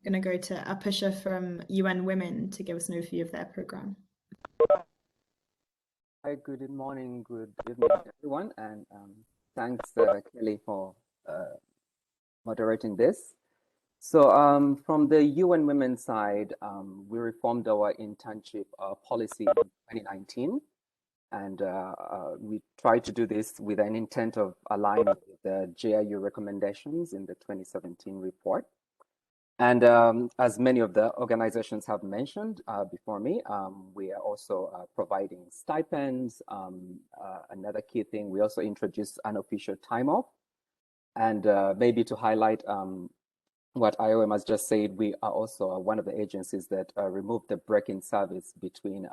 going to go to Apusha from UN Women to give us an overview of their program. Hi, good morning, good evening, everyone, and thanks, Kelly, for moderating this. So from the UN Women side, we reformed our internship policy in 2019. And we tried to do this with an intent of aligning with the JIU recommendations in the 2017 report. And as many of the organizations have mentioned before me, we are also providing stipends. Another key thing, we also introduced unofficial time off. And maybe to highlight what IOM has just said, we are also one of the agencies that removed the break-in service between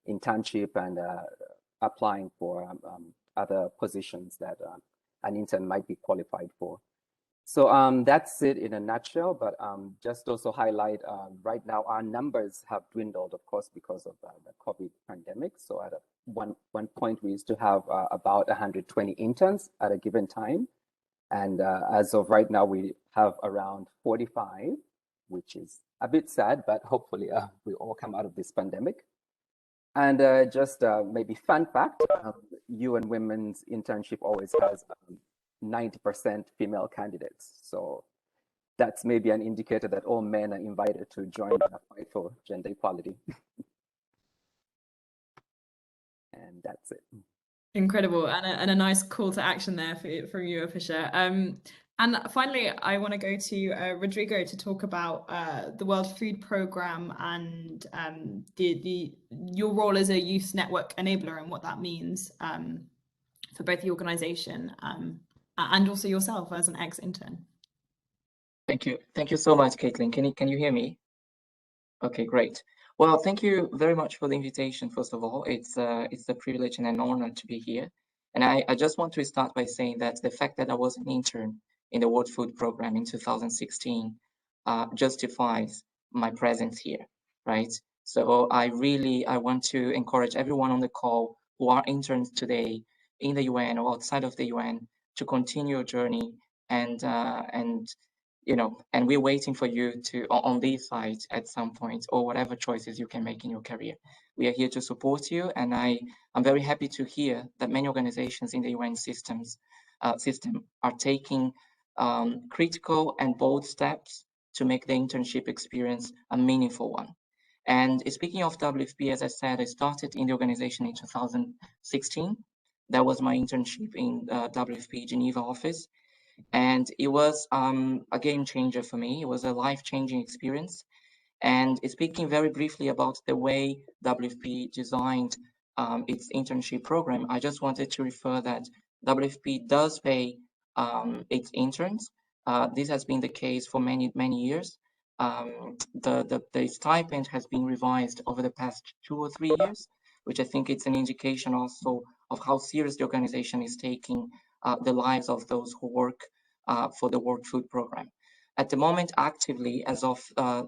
internship and applying for other positions that an intern might be qualified for. So that's it in a nutshell, but just also highlight right now our numbers have dwindled, of course, because of the COVID pandemic. So at one point, we used to have about 120 interns at a given time. And as of right now, we have around 45, which is a bit sad, but hopefully we all come out of this pandemic. And just maybe fun fact, UN Women's Internship always has 90% female candidates. So that's maybe an indicator that all men are invited to join the fight for gender equality. And that's it. Incredible, and a nice call to action there from you, Fisher. And finally, I want to go to Rodrigo to talk about the World Food Programme and your role as a youth network enabler and what that means for both the organisation and also yourself as an ex-intern. Thank you so much, Caitlin. Can you hear me? Okay, great. Well, thank you very much for the invitation. First of all, it's a privilege and an honor to be here. And I just want to start by saying that the fact that I was an intern in the World Food Programme in 2016 justifies my presence here, right? So I want to encourage everyone on the call who are interns today in the UN or outside of the UN to continue your journey and you know, and we're waiting for you to on these sides at some point or whatever choices you can make in your career. We are here to support you, and I'm very happy to hear that many organizations in the UN system are taking critical and bold steps to make the internship experience a meaningful one. And speaking of WFP, as I said, I started in the organization in 2016. That was my internship in WFP Geneva office. And it was a game changer for me. It was a life-changing experience. And speaking very briefly about the way WFP designed its internship program, I just wanted to refer that WFP does pay its interns. This has been the case for many years. The stipend has been revised over the past 2 or 3 years, which I think it's an indication also of how serious the organization is taking the lives of those who work for the World Food Programme. At the moment, actively, as of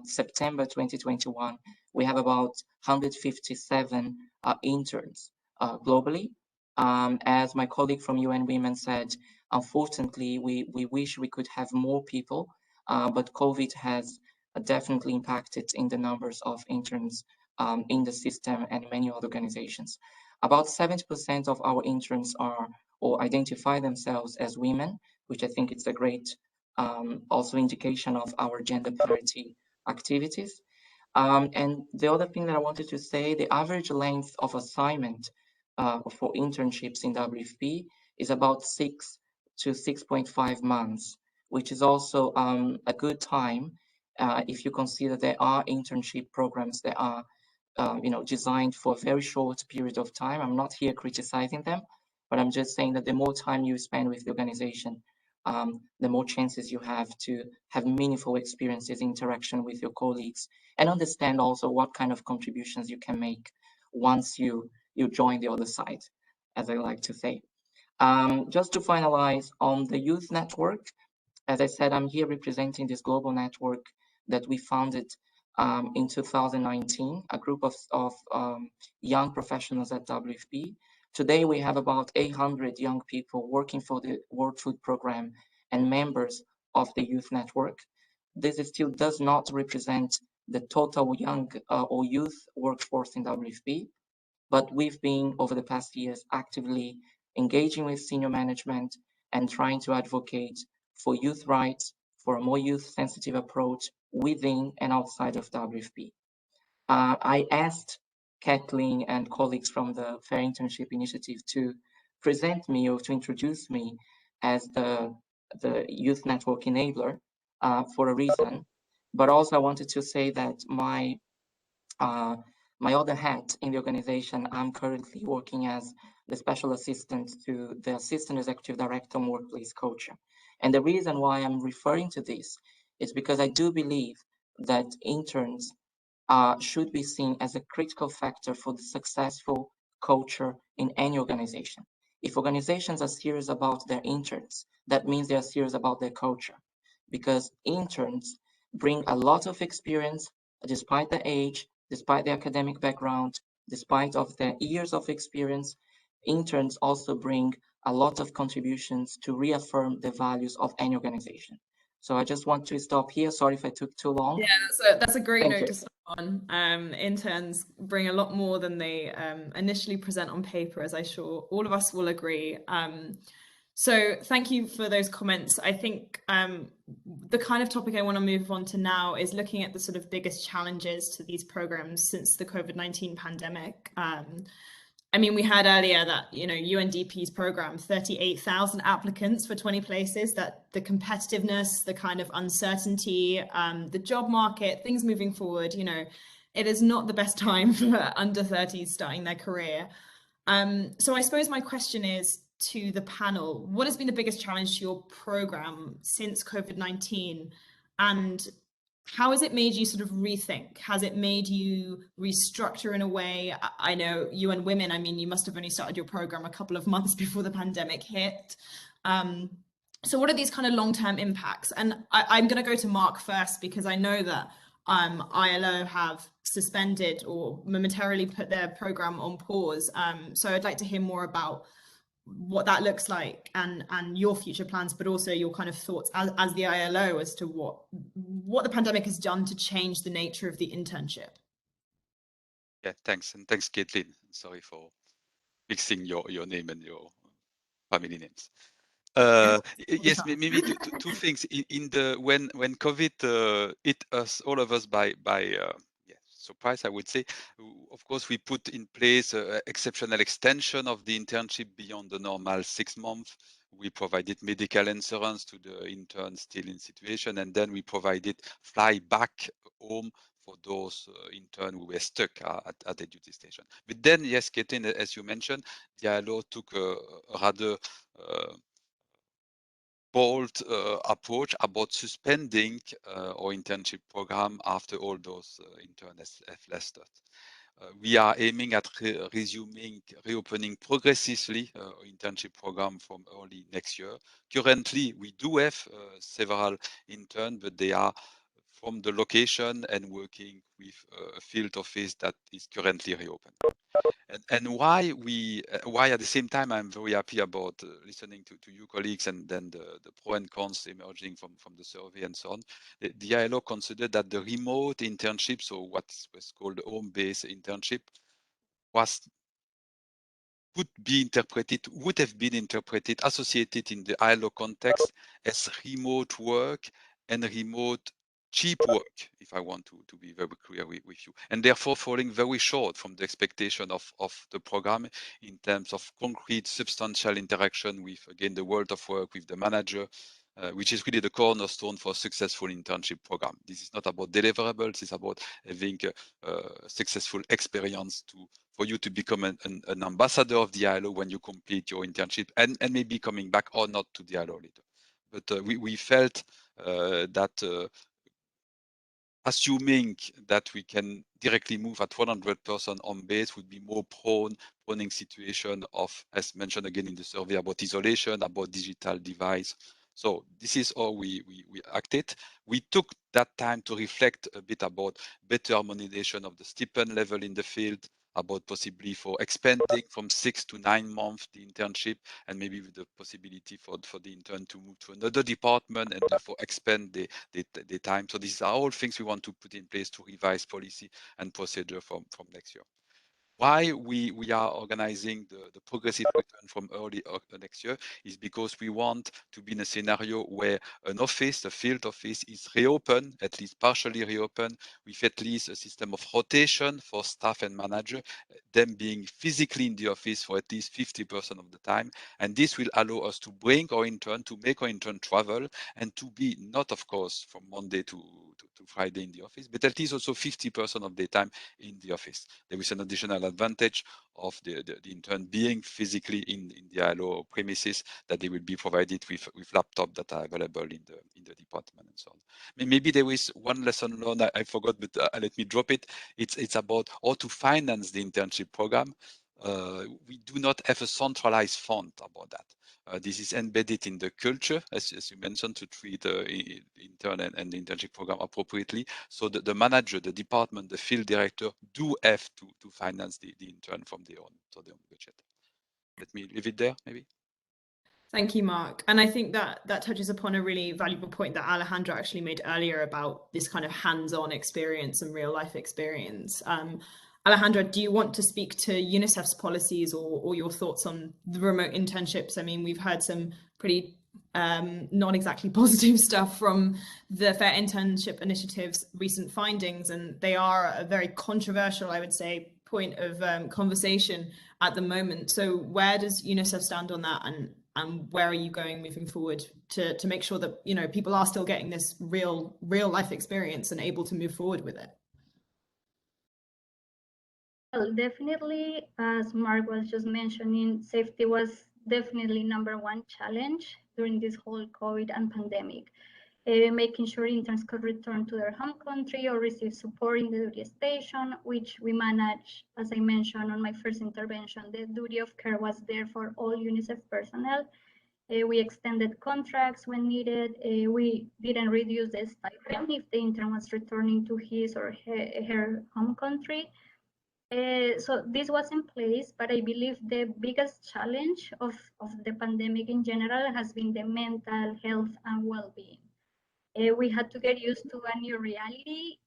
September 2021, we have about 157 interns globally. As my colleague from UN Women said, unfortunately, we wish we could have more people, but COVID has definitely impacted in the numbers of interns in the system and many other organizations. About 70% of our interns are or identify themselves as women, which I think it's a great also indication of our gender parity activities. And the other thing that I wanted to say, the average length of assignment for internships in WFP is about 6 to 6.5 months, which is also a good time if you consider there are internship programs that are designed for a very short period of time. I'm not here criticizing them, but I'm just saying that the more time you spend with the organization, the more chances you have to have meaningful experiences, interaction with your colleagues, and understand also what kind of contributions you can make once you join the other side, as I like to say. Just to finalize on the youth network, as I said, I'm here representing this global network that we founded in 2019, a group of young professionals at WFP. Today, we have about 800 young people working for the World Food Programme and members of the youth network. This still does not represent the total young or youth workforce in WFP, but we've been, over the past years, actively engaging with senior management and trying to advocate for youth rights, for a more youth-sensitive approach within and outside of WFP. I asked Kathleen and colleagues from the Fair Internship Initiative to present me or to introduce me as the youth network enabler for a reason. But also I wanted to say that my other hat in the organization, I'm currently working as the special assistant to the Assistant Executive Director on Workplace Culture. And the reason why I'm referring to this is because I do believe that interns should be seen as a critical factor for the successful culture in any organization. If organizations are serious about their interns, that means they are serious about their culture. because interns bring a lot of experience despite their age, despite their academic background, despite of their years of experience. Interns also bring a lot of contributions to reaffirm the values of any organization. So I just want to stop here. Sorry if I took too long. Yeah, that's a great Thank note you. to start on. Interns bring a lot more than they initially present on paper, as I'm sure all of us will agree. So thank you for those comments. I think the kind of topic I want to move on to now is looking at the sort of biggest challenges to these programs since the COVID-19 pandemic. I mean, we heard earlier that, you know, UNDP's program, 38,000 applicants for 20 places, that the competitiveness, the kind of uncertainty, the job market, things moving forward, you know, it is not the best time for under 30s starting their career. So I suppose my question is to the panel, what has been the biggest challenge to your program since COVID-19? And how has it made you sort of rethink? Has it made you restructure in a way? I know UN Women, I mean, you must have only started your program a couple of months before the pandemic hit. So what are these kind of long-term impacts? And I'm going to go to Mark first, because I know that ILO have suspended or momentarily put their program on pause. So I'd like to hear more about what that looks like and your future plans, but also your kind of thoughts as the ILO as to what the pandemic has done to change the nature of the internship. Yeah, thanks. And thanks, Caitlin. Sorry for mixing your name and your family names. Yes, maybe two things. When COVID hit us, all of us by surprise, I would say. Of course, we put in place an exceptional extension of the internship beyond the normal 6 months. We provided medical insurance to the interns still in situation, and then we provided fly back home for those interns who were stuck at the duty station. But then, yes, Caitlin, as you mentioned, the ILO took a rather bold approach about suspending our internship program after all those interns have left us. We are aiming at reopening progressively our internship program from early next year. Currently, we do have several interns, but they are from the location and working with a field office that is currently reopened. And why at the same time I'm very happy about listening to you colleagues and then the pro and cons emerging from the survey and so on. The ILO considered that the remote internship, so what was called home-based internship, would have been interpreted, associated in the ILO context as remote work and remote cheap work, if I want to be very clear with you, and therefore falling very short from the expectation of the program in terms of concrete, substantial interaction with, again, the world of work, with the manager, which is really the cornerstone for a successful internship program. This is not about deliverables, it's about having a successful experience for you to become an ambassador of the ILO when you complete your internship and maybe coming back or not to the ILO later. But we felt that assuming that we can directly move at 100% on base would be more proning situation of, as mentioned again in the survey, about isolation, about digital device. So this is how we acted. We took that time to reflect a bit about better harmonization of the stipend level in the field, about possibly for expanding from 6 to 9 months the internship, and maybe with the possibility for the intern to move to another department and therefore expand the time. So these are all things we want to put in place to revise policy and procedure from next year. Why we are organizing the progressive return from early next year is because we want to be in a scenario where an office, a field office, is reopened, at least partially reopened, with at least a system of rotation for staff and manager, them being physically in the office for at least 50% of the time. And this will allow us to bring our intern, to make our intern travel, and to be not, of course, from Monday to Friday in the office, but at least also 50% of the time in the office. There is an additional advantage of the intern being physically in the ILO premises, that they will be provided with laptops that are available in the department and so on. Maybe there is one lesson learned I forgot, but let me drop it. It's about how to finance the internship program. We do not have a centralized fund about that. This is embedded in the culture, as you mentioned, to treat the intern and the internship program appropriately. So the manager, the department, the field director do have to finance the intern from their own budget. Let me leave it there, maybe. Thank you, Mark. And I think that touches upon a really valuable point that Alejandra actually made earlier about this kind of hands-on experience and real life experience. Alejandra, do you want to speak to UNICEF's policies or your thoughts on the remote internships? I mean, we've heard some pretty not exactly positive stuff from the Fair Internship Initiative's recent findings, and they are a very controversial, I would say, point of conversation at the moment. So where does UNICEF stand on that, and where are you going moving forward to make sure that, you know, people are still getting this real life experience and able to move forward with it? Well, definitely, as Mark was just mentioning, safety was definitely #1 challenge during this whole COVID and pandemic. Making sure interns could return to their home country or receive support in the duty station, which we manage, as I mentioned on my first intervention. The duty of care was there for all UNICEF personnel. We extended contracts when needed. We didn't reduce the stipend if the intern was returning to his or her home country. So this was in place, but I believe the biggest challenge of the pandemic in general has been the mental health and well-being. We had to get used to a new reality,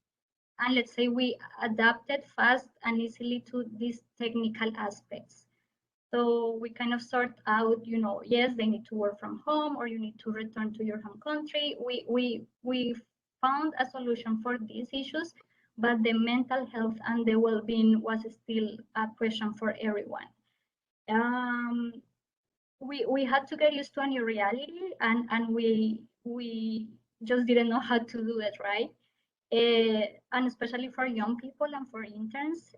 and let's say we adapted fast and easily to these technical aspects. So we kind of sort out, you know, yes, they need to work from home, or you need to return to your home country. We found a solution for these issues, but the mental health and the well-being was still a question for everyone. We had to get used to a new reality, and we just didn't know how to do it, right? And especially for young people and for interns,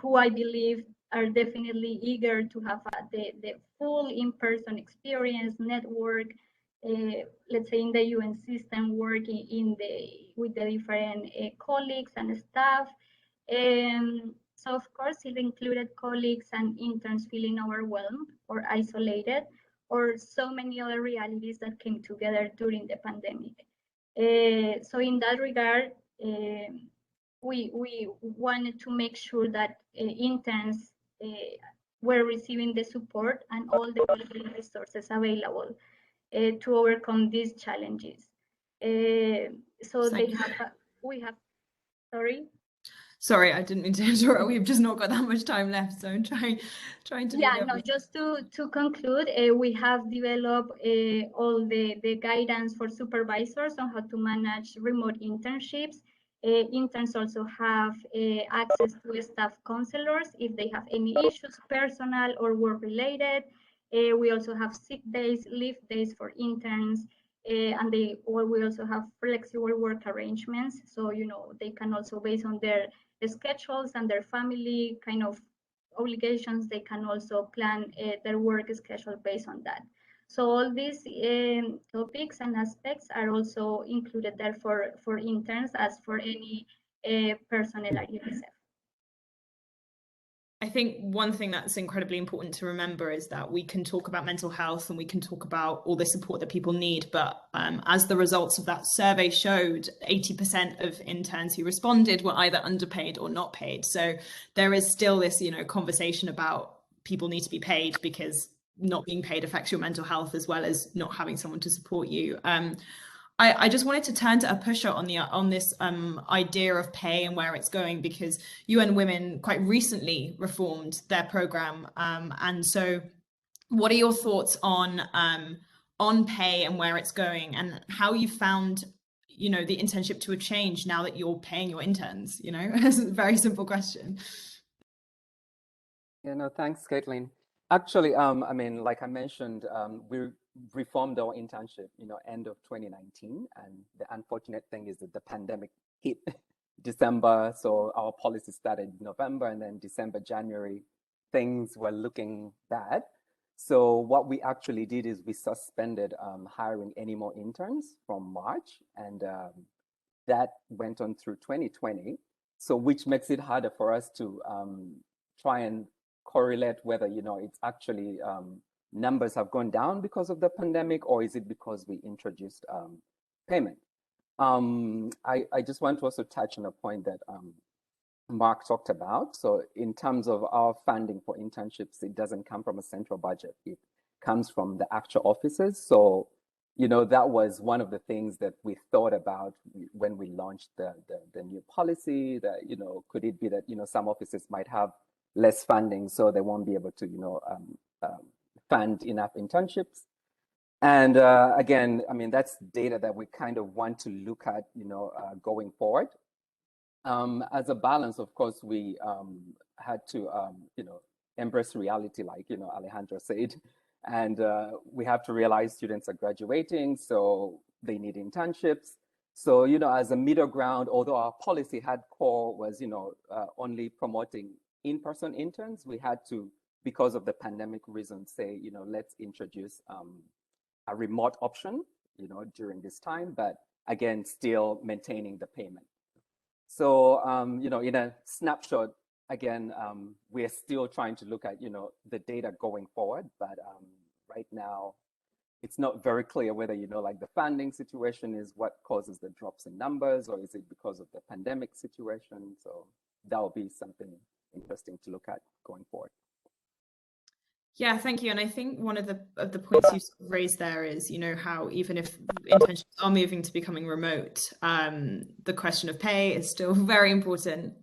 who I believe are definitely eager to have the full in-person experience, network, let's say in the UN system, working with the different colleagues and staff. So of course, it included colleagues and interns feeling overwhelmed or isolated, or so many other realities that came together during the pandemic. So in that regard, we wanted to make sure that interns were receiving the support and all the resources available to overcome these challenges. So we have, sorry. Sorry, I didn't mean to interrupt. We've just not got that much time left, so I'm trying to. Yeah, no, just to conclude, we have developed all the guidance for supervisors on how to manage remote internships. Interns also have access to staff counselors if they have any issues, personal or work related. We also have sick days, leave days for interns, and we also have flexible work arrangements. So, you know, they can also, based on their schedules and their family kind of obligations, they can also plan their work schedule based on that. So all these topics and aspects are also included there for interns, as for any personnel at UNICEF. I think one thing that's incredibly important to remember is that we can talk about mental health and we can talk about all the support that people need, but as the results of that survey showed, 80% of interns who responded were either underpaid or not paid. So there is still this, you know, conversation about people need to be paid, because not being paid affects your mental health as well as not having someone to support you. I just wanted to turn to Apusha on this idea of pay and where it's going, because UN Women quite recently reformed their program, and so what are your thoughts on pay and where it's going, and how you found, you know, the internship to have changed now that you're paying your interns? You know, it's a very simple question. Yeah, no, thanks, Caitlin. Actually, I mean, like I mentioned, we reformed our internship, you know, end of 2019. And the unfortunate thing is that the pandemic hit December. So our policy started in November, and then December, January, things were looking bad. So what we actually did is we suspended hiring any more interns from March, and that went on through 2020. So which makes it harder for us to try and correlate whether, it's actually numbers have gone down because of the pandemic, or is it because we introduced payment? I just want to also touch on a point that Mark talked about. So in terms of our funding for internships, it doesn't come from a central budget. It comes from the actual offices. So, that was one of the things that we thought about when we launched the new policy, that, could it be that, some offices might have less funding, so they won't be able to, fund enough internships. And again, I mean, that's data that we kind of want to look at, going forward. As a balance, of course, we had to, embrace reality, like, Alejandro said, and we have to realize students are graduating, so they need internships. So, as a middle ground, although our policy had core was, only promoting in-person interns, we had to, because of the pandemic reasons, say, let's introduce a remote option, during this time, but again, still maintaining the payment. So, in a snapshot, again, we're still trying to look at, the data going forward, but right now, it's not very clear whether, like the funding situation is what causes the drops in numbers, or is it because of the pandemic situation? So that will be something interesting to look at going forward. Yeah, thank you. And I think one of the points you raised there is, how even if internships are moving to becoming remote, the question of pay is still very important.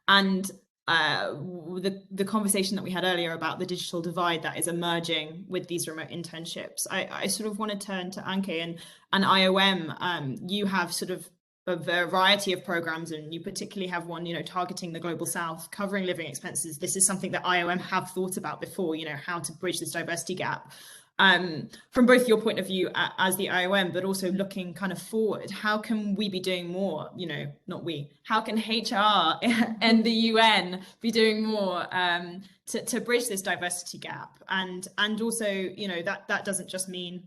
And the conversation that we had earlier about the digital divide that is emerging with these remote internships, I sort of want to turn to Anke and IOM. You have sort of a variety of programs, and you particularly have one, targeting the Global South, covering living expenses. This is something that IOM have thought about before, how to bridge this diversity gap. From both your point of view as the IOM, but also looking kind of forward, how can we be doing more? Not we. How can HR and the UN be doing more to bridge this diversity gap? And also, that doesn't just mean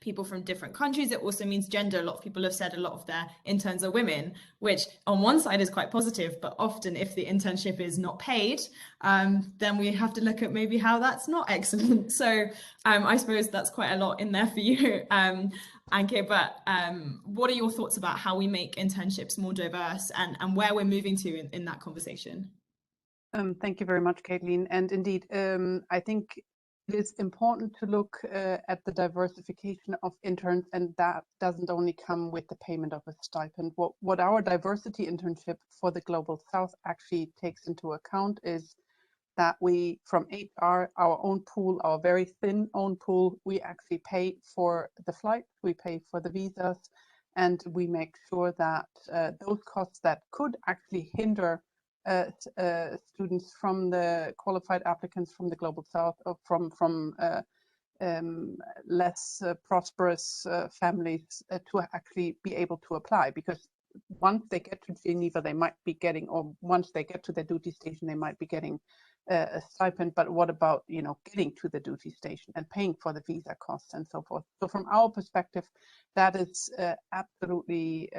people from different countries. It also means gender. A lot of people have said a lot of their interns are women, which on one side is quite positive, but often if the internship is not paid, then we have to look at maybe how that's not excellent. So I suppose that's quite a lot in there for you, Anke, but what are your thoughts about how we make internships more diverse and where we're moving to in that conversation? Thank you very much, Caitlin. And indeed, I think it is important to look at the diversification of interns, and that doesn't only come with the payment of a stipend. What our diversity internship for the Global South actually takes into account is that we, from HR, our own pool, our very thin own pool, we actually pay for the flight, we pay for the visas, and we make sure that those costs that could actually hinder students from the qualified applicants from the Global South, or from less prosperous families to actually be able to apply. Because once they get to Geneva, they might be getting, or once they get to their duty station, they might be getting a stipend. But what about, getting to the duty station and paying for the visa costs and so forth? So from our perspective, that is absolutely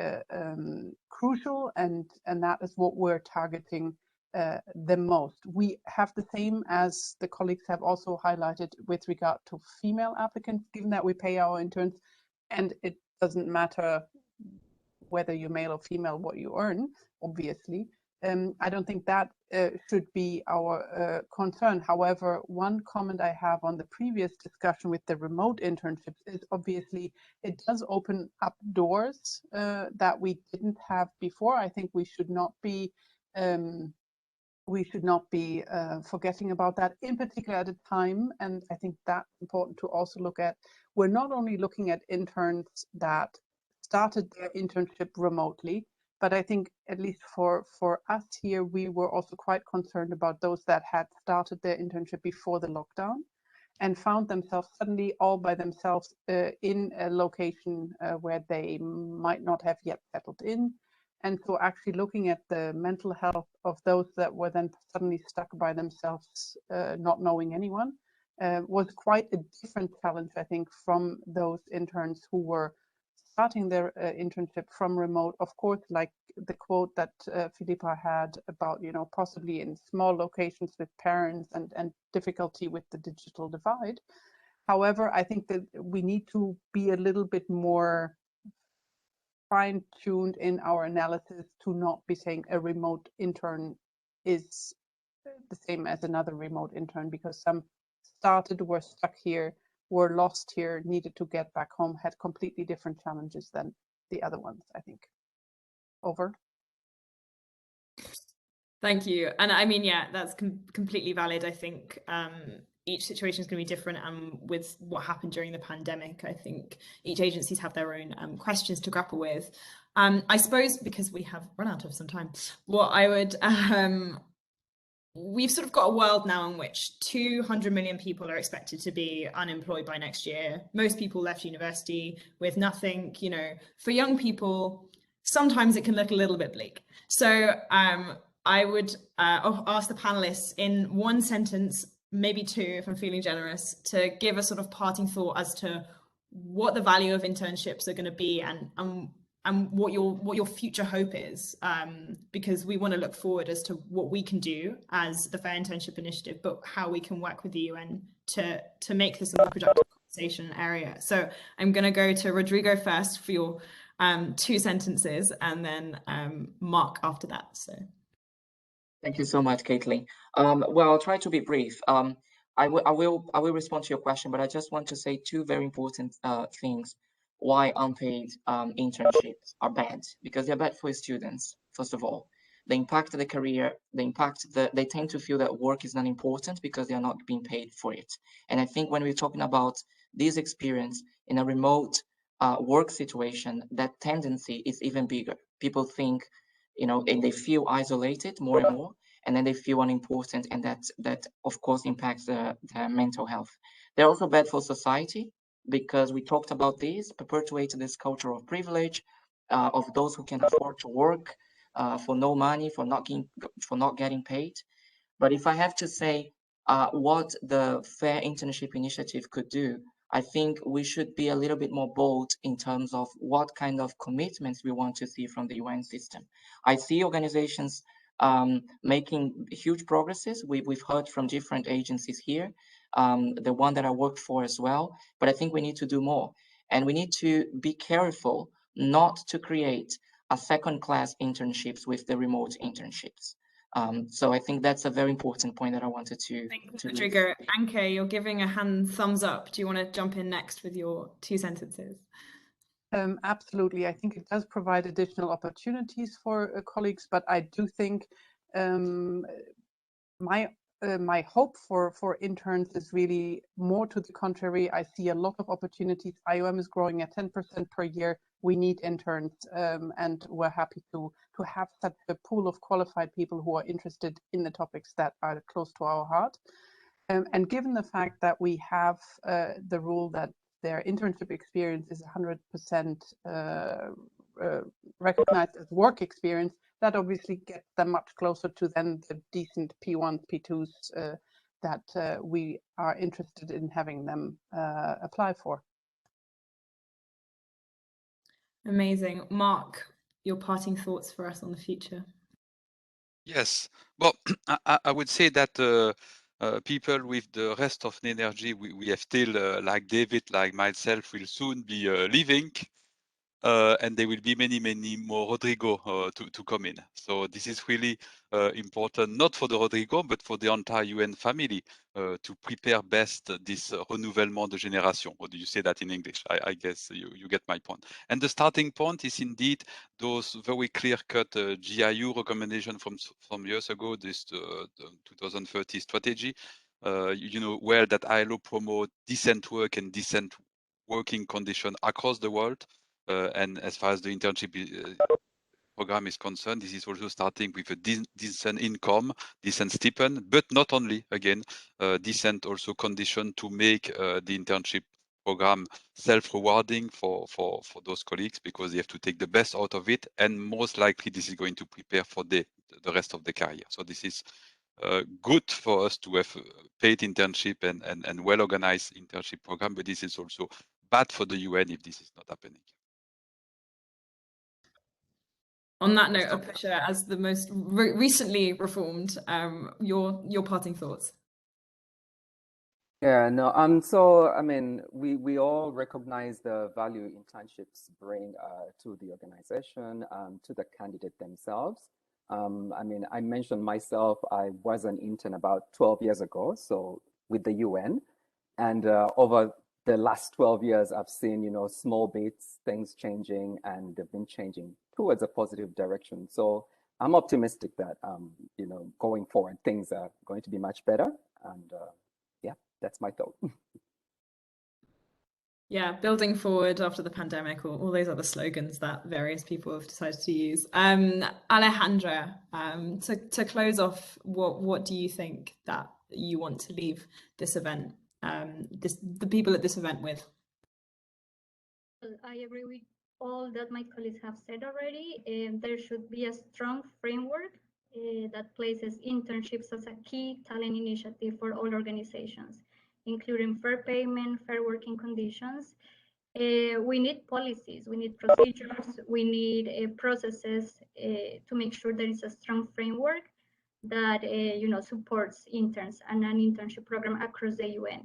crucial, and that is what we're targeting the most. We have the same, as the colleagues have also highlighted, with regard to female applicants, given that we pay our interns, and it doesn't matter whether you're male or female what you earn, obviously. I don't think that should be our concern. However, one comment I have on the previous discussion with the remote internships is obviously it does open up doors that we didn't have before. I think we should not be forgetting about that, in particular at a time, and I think that's important to also look at. We're not only looking at interns that started their internship remotely, but I think at least for us here, we were also quite concerned about those that had started their internship before the lockdown and found themselves suddenly all by themselves in a location where they might not have yet settled in. And so actually looking at the mental health of those that were then suddenly stuck by themselves, not knowing anyone, was quite a different challenge, I think, from those interns who were starting their internship from remote, of course, like the quote that Philippa had about, you know, possibly in small locations with parents and difficulty with the digital divide. However, I think that we need to be a little bit more fine-tuned in our analysis to not be saying a remote intern is the same as another remote intern, because some started, were stuck here, were lost here, needed to get back home, had completely different challenges than the other ones, I think. Over. Thank you. And I mean, yeah, that's completely valid. I think each situation is going to be different. And with what happened during the pandemic, I think each agencies have their own questions to grapple with. I suppose because we have run out of some time, what I would, we've sort of got a world now in which 200 million people are expected to be unemployed by next year. Most people left university with nothing, you know, for young people, sometimes it can look a little bit bleak. So I would ask the panelists in one sentence, maybe two, if I'm feeling generous, to give a sort of parting thought as to what the value of internships are going to be and what your future hope is, because we want to look forward as to what we can do as the Fair Internship Initiative, but how we can work with the UN to make this a more productive conversation area. So I'm going to go to Rodrigo first for your 2 sentences, and then Mark after that. So. Thank you so much, Caitlin. Well, I'll try to be brief. I will respond to your question, but I just want to say 2 very important things why unpaid internships are bad, because they're bad for students. First of all, they impact the career. They tend to feel that work is not important because they are not being paid for it. And I think when we're talking about this experience in a remote work situation, that tendency is even bigger. People think, you know, and they feel isolated more and more, and then they feel unimportant, and that of course impacts their mental health. They're also bad for society, because we talked about this, perpetuate this culture of privilege, of those who can afford to work for no money, for not getting paid. But if I have to say what the Fair Internship Initiative could do, I think we should be a little bit more bold in terms of what kind of commitments we want to see from the UN system. I see organizations making huge progresses. We've heard from different agencies here, the one that I work for as well, but I think we need to do more. And we need to be careful not to create a second-class internships with the remote internships. So I think that's a very important point that I wanted to. Thank you, Rodrigo. Anke, you're giving a hand thumbs up. Do you want to jump in next with your 2 sentences? Absolutely. I think it does provide additional opportunities for colleagues, but I do think my hope for interns is really more to the contrary. I see a lot of opportunities. IOM is growing at 10% per year. We need interns, and we're happy to have such a pool of qualified people who are interested in the topics that are close to our heart. And given the fact that we have the rule that their internship experience is 100% recognized as work experience, that obviously gets them much closer to then the decent P1s, P2s that we are interested in having them apply for. Amazing. Mark, your parting thoughts for us on the future? Yes, well, I would say that people with the rest of the energy we have still, like David, like myself, will soon be leaving. And there will be many more Rodrigo to come in. So this is really important, not for the Rodrigo, but for the entire UN family to prepare best this renouvellement de génération. Or do you say that in English? I guess you get my point. And the starting point is indeed those very clear-cut GIU recommendation from years ago, this the 2030 strategy. You know well that ILO promote decent work and decent working condition across the world. And as far as the internship program is concerned, this is also starting with a decent income, decent stipend, but not only, again, decent also condition to make the internship program self-rewarding for those colleagues, because they have to take the best out of it, and most likely this is going to prepare for the rest of the career. So this is good for us to have paid internship and well-organized internship program, but this is also bad for the UN if this is not happening. On that note, Apusha, as the most recently reformed, your parting thoughts. Yeah, no, so I mean, we all recognize the value internships bring to the organization, to the candidate themselves. I mean, I mentioned myself, I was an intern about 12 years ago, so with the UN, and over the last 12 years, I've seen, you know, small bits, things changing, and they've been changing towards a positive direction. So I'm optimistic that, you know, going forward, things are going to be much better, and yeah, that's my thought. Yeah, building forward after the pandemic, or all those other slogans that various people have decided to use. Alejandra, to close off, what do you think that you want to leave this event, the people at this event with? I agree with all that my colleagues have said already. There should be a strong framework that places internships as a key talent initiative for all organizations, including fair payment, fair working conditions. We need policies, we need procedures, we need processes to make sure there is a strong framework that you know, supports interns and an internship program across the UN.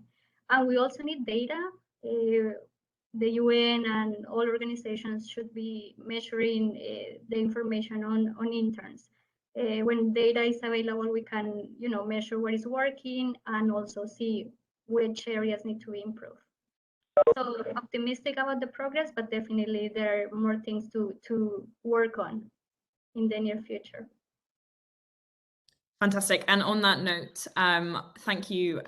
And we also need data. The UN and all organizations should be measuring the information on interns. When data is available, we can, you know, measure what is working and also see which areas need to be improved. So optimistic about the progress, but definitely there are more things to work on in the near future. Fantastic. And on that note, thank you,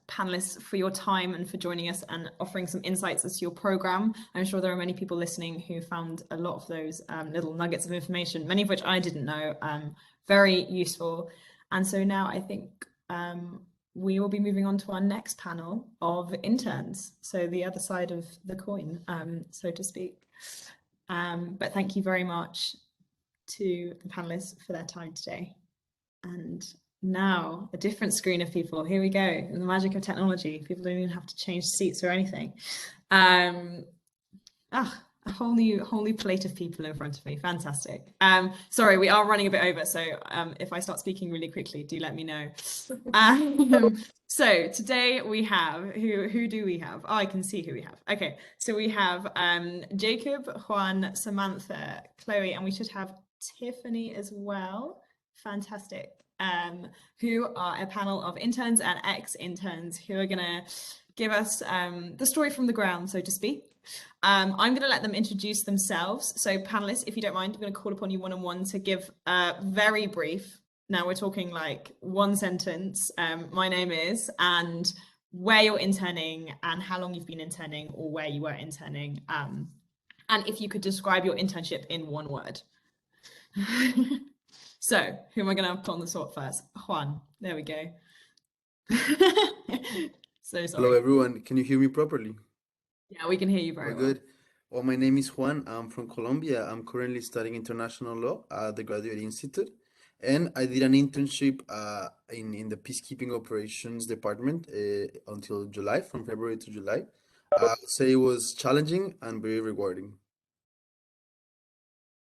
panelists, for your time and for joining us and offering some insights as to your program. I'm sure there are many people listening who found a lot of those little nuggets of information, many of which I didn't know, very useful. And so now I think we will be moving on to our next panel of interns, so the other side of the coin, so to speak. But thank you very much to the panelists for their time today. And now a different screen of people. Here we go. The magic of technology. People don't even have to change seats or anything. A whole new plate of people in front of me. Fantastic. Sorry, we are running a bit over, so if I start speaking really quickly, do let me know. So today we have, who do we have? Oh, I can see who we have. Okay, so we have Jacob, Juan, Samantha, Chloe, and we should have Tiffany as well. Fantastic. Who are a panel of interns and ex-interns who are gonna give us the story from the ground, so to speak. I'm going to let them introduce themselves. So panelists, if you don't mind, I'm going to call upon you one-on-one to give a very brief, now we're talking like one sentence, my name is, and where you're interning and how long you've been interning or where you were interning. And if you could describe your internship in one word. So who am I going to put on the spot first? Juan, there we go. So sorry. Hello, everyone. Can you hear me properly? Yeah, we can hear you very well. Good. Well, my name is Juan. I'm from Colombia. I'm currently studying international law at the Graduate Institute. And I did an internship in the peacekeeping operations department until July, from February to July. I'd say it was challenging and very rewarding.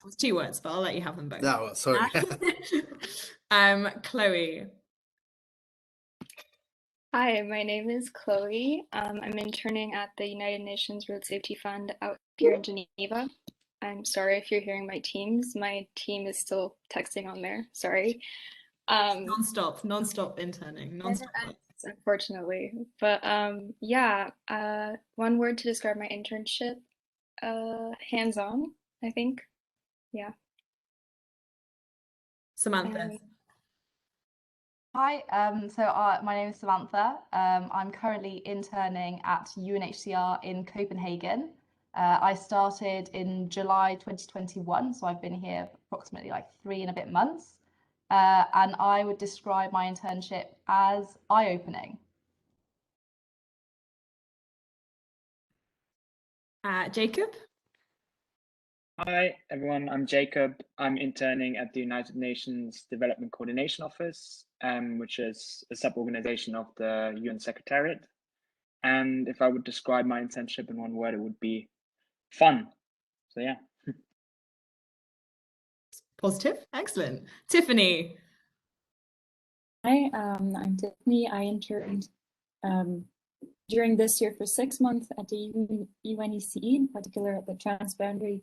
It was 2 words, but I'll let you have them both. No, well, sorry. Chloe. Hi, my name is Chloe. I'm interning at the United Nations Road Safety Fund out here in Geneva. I'm sorry if you're hearing my teams. My team is still texting on there. Sorry. Non-stop interning. Non-stop. Unfortunately. But yeah, one word to describe my internship, hands-on, I think. Yeah. Samantha. Hi, my name is Samantha. I'm currently interning at UNHCR in Copenhagen. I started in July 2021, so I've been here approximately like 3 and a bit months. And I would describe my internship as eye-opening. Jacob? Hi, everyone. I'm Jacob. I'm interning at the United Nations Development Coordination Office, which is a sub-organization of the UN Secretariat. And if I would describe my internship in one word, it would be fun. So yeah. Positive, excellent. Tiffany. Hi, I'm Tiffany. I interned during this year for 6 months at the UNECE, in particular at the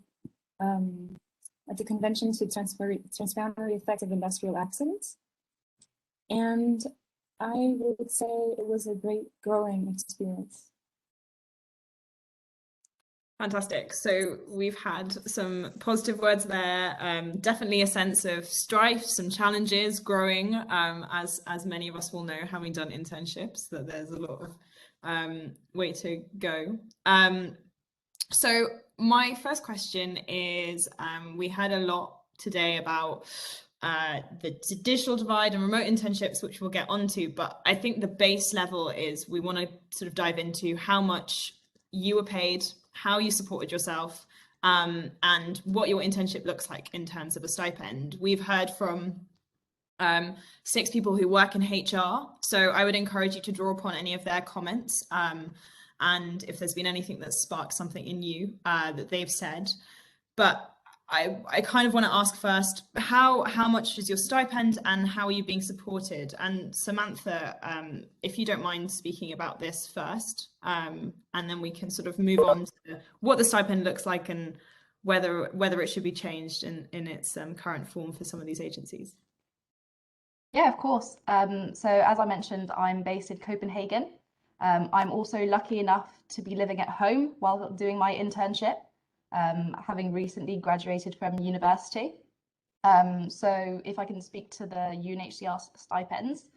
at the Convention to Transboundary Effective Industrial Accidents. And I would say it was a great growing experience. Fantastic. So we've had some positive words there. Definitely a sense of strife, some challenges growing, as many of us will know, having done internships, that there's a lot of way to go. So my first question is, we heard a lot today about the digital divide and remote internships, which we'll get onto, but I think the base level is we want to sort of dive into how much you were paid, how you supported yourself, and what your internship looks like in terms of a stipend. We've heard from 6 people who work in HR, so I would encourage you to draw upon any of their comments, and if there's been anything that sparked something in you that they've said. But I kind of want to ask first, how much is your stipend and how are you being supported? And Samantha, if you don't mind speaking about this first, and then we can sort of move on to what the stipend looks like and whether it should be changed in its current form for some of these agencies. Yeah, of course. So as I mentioned, I'm based in Copenhagen. I'm also lucky enough to be living at home while doing my internship, having recently graduated from university. So if I can speak to the UNHCR stipends,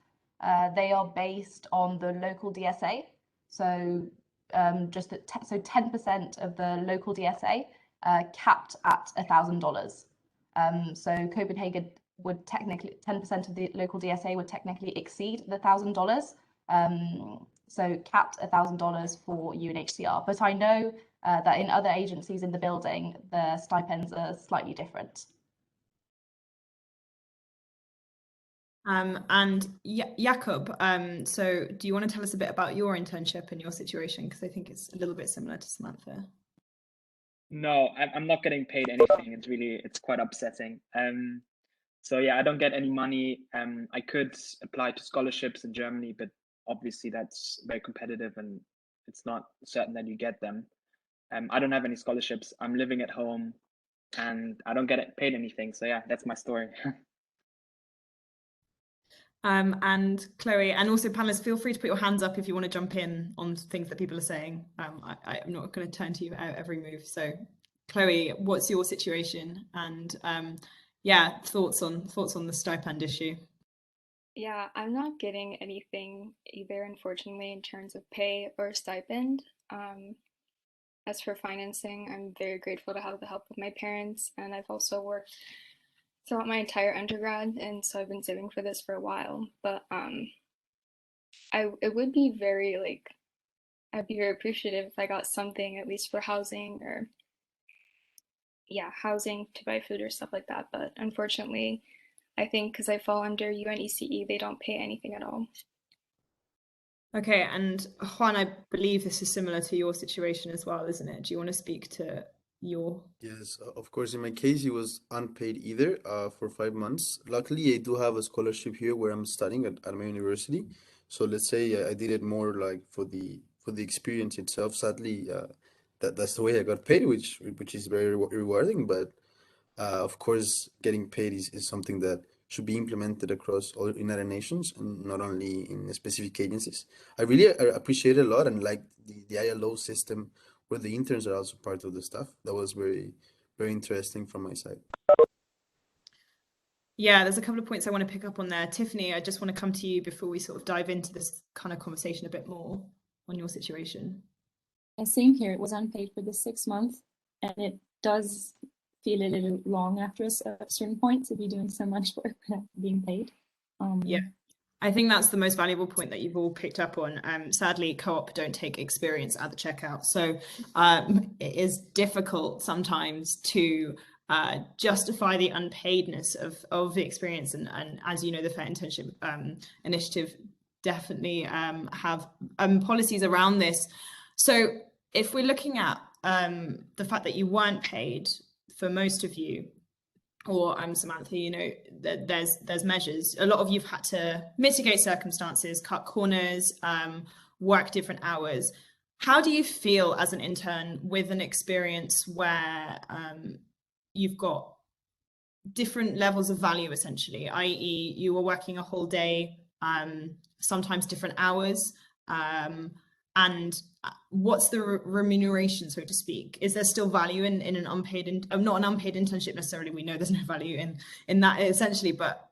they are based on the local DSA. So so 10% of the local DSA capped at $1,000. So Copenhagen would technically, 10% of the local DSA would technically exceed the $1,000. So capped $1,000 for UNHCR. But I know that in other agencies in the building, the stipends are slightly different. And Jakob, so do you want to tell us a bit about your internship and your situation? Because I think it's a little bit similar to Samantha. No, I'm not getting paid anything. It's quite upsetting. So yeah, I don't get any money. I could apply to scholarships in Germany, but obviously that's very competitive and it's not certain that you get them. I don't have any scholarships. I'm living at home and I don't get paid anything. So yeah, that's my story. And Chloe, and also panelists, feel free to put your hands up if you want to jump in on things that people are saying. I'm not going to turn to you at every move. So Chloe, what's your situation? And yeah, thoughts on the stipend issue? Yeah, I'm not getting anything either, unfortunately, in terms of pay or stipend. As for financing, I'm very grateful to have the help of my parents, and I've also worked throughout my entire undergrad, and so I've been saving for this for a while. But it would be very I'd be very appreciative if I got something at least for housing or housing to buy food or stuff like that. But unfortunately, I think because I fall under UNECE, they don't pay anything at all. Okay, and Juan, I believe this is similar to your situation as well, isn't it? Do you want to speak to your... Yes, of course. In my case, it was unpaid either for 5 months. Luckily, I do have a scholarship here where I'm studying at my university. So let's say I did it more like for the experience itself. Sadly, that's the way I got paid, which is very rewarding. But of course, getting paid is something that should be implemented across all United Nations and not only in specific agencies. I really appreciate it a lot and like the ILO system where the interns are also part of the stuff. That was very, very interesting from my side. Yeah, there's a couple of points I want to pick up on there. Tiffany, I just want to come to you before we sort of dive into this kind of conversation a bit more on your situation. Same here. It was unpaid for the 6 months, and it does feel a little long after a certain point to be doing so much work without being paid. Yeah, I think that's the most valuable point that you've all picked up on. Sadly, co-op don't take experience at the checkout, so it is difficult sometimes to justify the unpaidness of the experience. And as you know, the Fair Internship Initiative definitely have policies around this. So if we're looking at the fact that you weren't paid for most of you, or Samantha, you know, there's measures. A lot of you've had to mitigate circumstances, cut corners, work different hours. How do you feel as an intern with an experience where you've got different levels of value, essentially, i.e. you were working a whole day, sometimes different hours, and what's the remuneration, so to speak? Is there still value in an unpaid, not an unpaid internship necessarily, we know there's no value in that essentially, but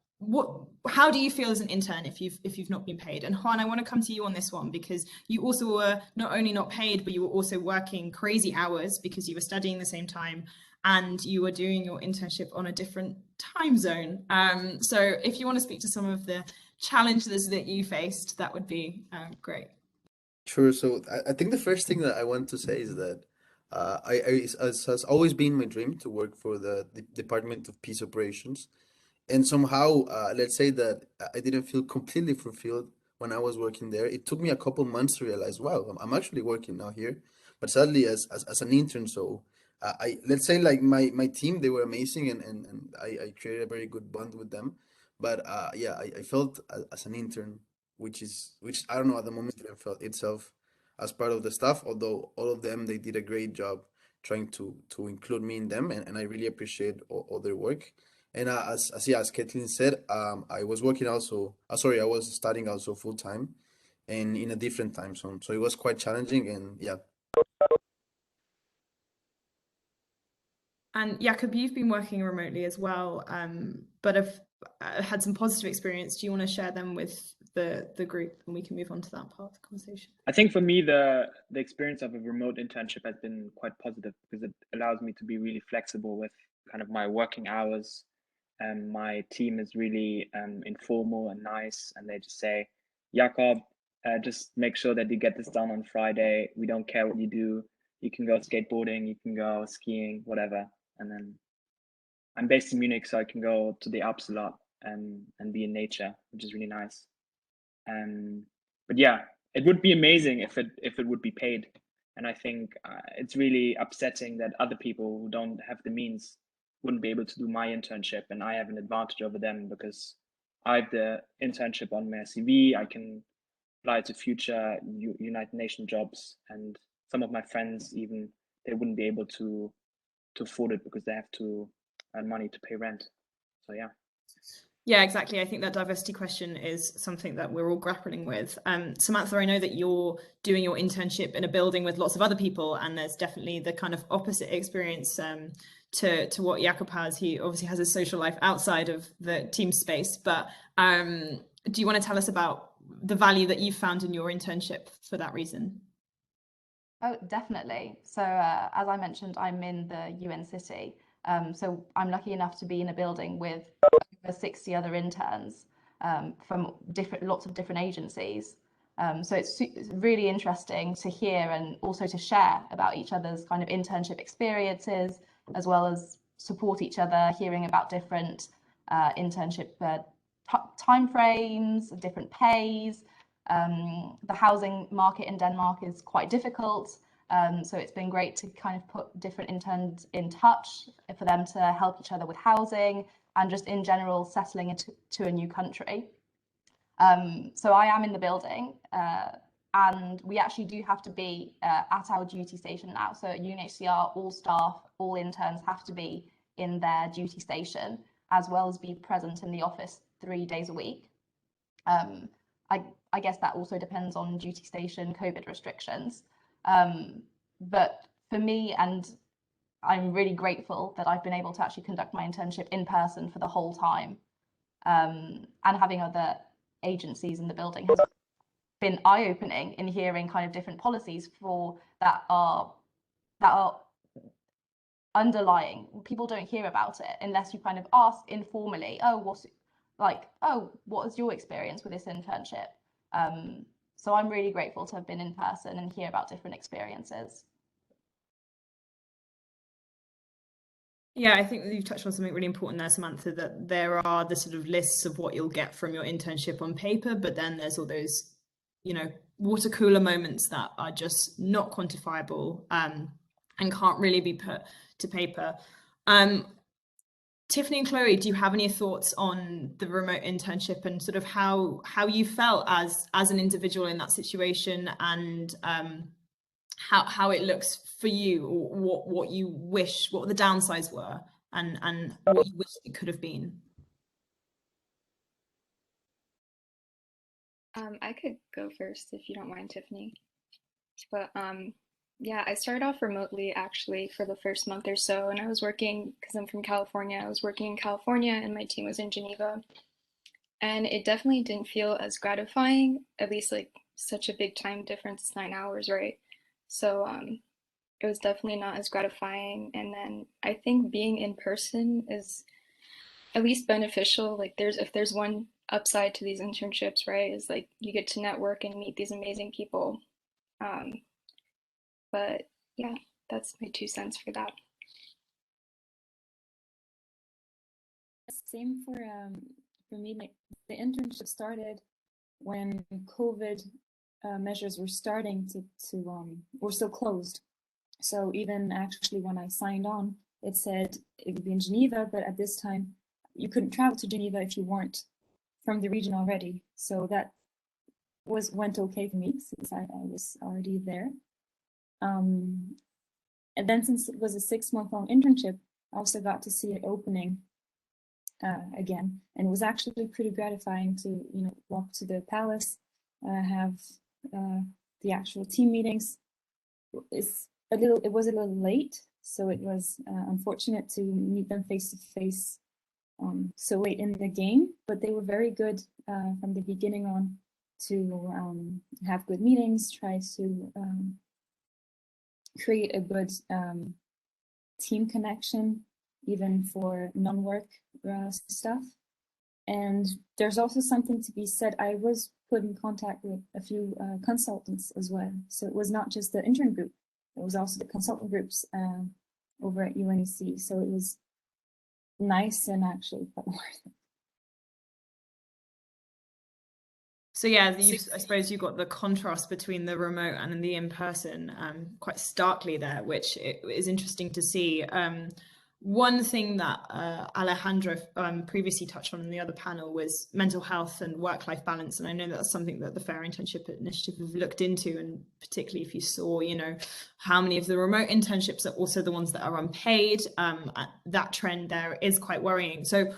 how do you feel as an intern if you've not been paid? And Juan, I want to come to you on this one, because you also were not only not paid, but you were also working crazy hours because you were studying the same time and you were doing your internship on a different time zone. So if you want to speak to some of the challenges that you faced, that would be great. Sure. So I think the first thing that I want to say is that it has always been my dream to work for the Department of Peace Operations. And somehow, let's say that I didn't feel completely fulfilled when I was working there. It took me a couple months to realize, wow, I'm actually working now here. But sadly, as an intern, so let's say like my team, they were amazing, and I created a very good bond with them. But yeah, I felt as an intern, which I don't know, at the moment it felt itself as part of the staff, although all of them, they did a great job trying to include me in them, and I really appreciate all their work. And as Kathleen said, I was working also, I was studying also full time and in a different time zone. So it was quite challenging, and yeah. And Jakob, you've been working remotely as well, but have had some positive experience. Do you want to share them with the group, and we can move on to that part of the conversation? I think for me, the experience of a remote internship has been quite positive because it allows me to be really flexible with kind of my working hours. And my team is really informal and nice, and they just say, Jakob, just make sure that you get this done on Friday. We don't care what you do. You can go skateboarding, you can go skiing, whatever. And then I'm based in Munich, so I can go to the Alps a lot and be in nature, which is really nice. But yeah, it would be amazing if it would be paid. And I think it's really upsetting that other people who don't have the means wouldn't be able to do my internship, and I have an advantage over them because I have the internship on my CV. I can apply to future United Nations jobs, and some of my friends, even, they wouldn't be able to afford it because they have to earn money to pay rent. So yeah. Yeah, exactly. I think that diversity question is something that we're all grappling with. Samantha, I know that you're doing your internship in a building with lots of other people, and there's definitely the kind of opposite experience to what Jakob has. He obviously has a social life outside of the team space, but do you want to tell us about the value that you've found in your internship for that reason? Oh, definitely. So as I mentioned, I'm in the UN city. So I'm lucky enough to be in a building with over 60 other interns from lots of different agencies. So it's really interesting to hear and also to share about each other's kind of internship experiences, as well as support each other, hearing about different internship timeframes, different pays. The housing market in Denmark is quite difficult. So it's been great to kind of put different interns in touch for them to help each other with housing and just in general settling into a new country. So I am in the building and we actually do have to be at our duty station now. So at UNHCR, all staff, all interns have to be in their duty station, as well as be present in the office 3 days a week. I guess that also depends on duty station COVID restrictions. But for me, and I'm really grateful that I've been able to actually conduct my internship in person for the whole time. And having other agencies in the building has been eye-opening in hearing kind of different policies that are underlying. People don't hear about it unless you kind of ask informally, what is your experience with this internship? So I'm really grateful to have been in person and hear about different experiences. Yeah, I think you've touched on something really important there, Samantha, that there are the sort of lists of what you'll get from your internship on paper, but then there's all those, water cooler moments that are just not quantifiable and can't really be put to paper. Tiffany and Chloe, do you have any thoughts on the remote internship and sort of how you felt as an individual in that situation, and how it looks for you, or what you wish, what the downsides were, and what you wish it could have been? I could go first if you don't mind, Tiffany. But yeah, I started off remotely actually for the first month or so, and I was working, because I'm from California, I was working in California and my team was in Geneva. And it definitely didn't feel as gratifying, at least like such a big time difference, it's 9 hours, right? So it was definitely not as gratifying. And then I think being in person is at least beneficial. Like if there's one upside to these internships, right, is like you get to network and meet these amazing people. But yeah, that's my 2 cents for that. Same for me. Like, the internship started when COVID measures were starting were still closed. So even actually when I signed on, it said it would be in Geneva, but at this time you couldn't travel to Geneva if you weren't from the region already. So that went okay for me since I was already there. And then since it was a 6-month-long internship, I also got to see it opening again, and it was actually pretty gratifying to walk to the palace, have the actual team meetings. It was a little late, so it was unfortunate to meet them face to face so late in the game, but they were very good from the beginning on to have good meetings, try to create a good team connection, even for non-work stuff. And there's also something to be said. I was put in contact with a few consultants as well. So it was not just the intern group, it was also the consultant groups over at UNEC. So it was nice and actually quite worth it. So yeah, I suppose you got the contrast between the remote and the in-person quite starkly there, which is interesting to see. One thing that Alejandra previously touched on in the other panel was mental health and work-life balance, and I know that's something that the Fair Internship Initiative have looked into, and particularly if you saw, how many of the remote internships are also the ones that are unpaid, that trend there is quite worrying. So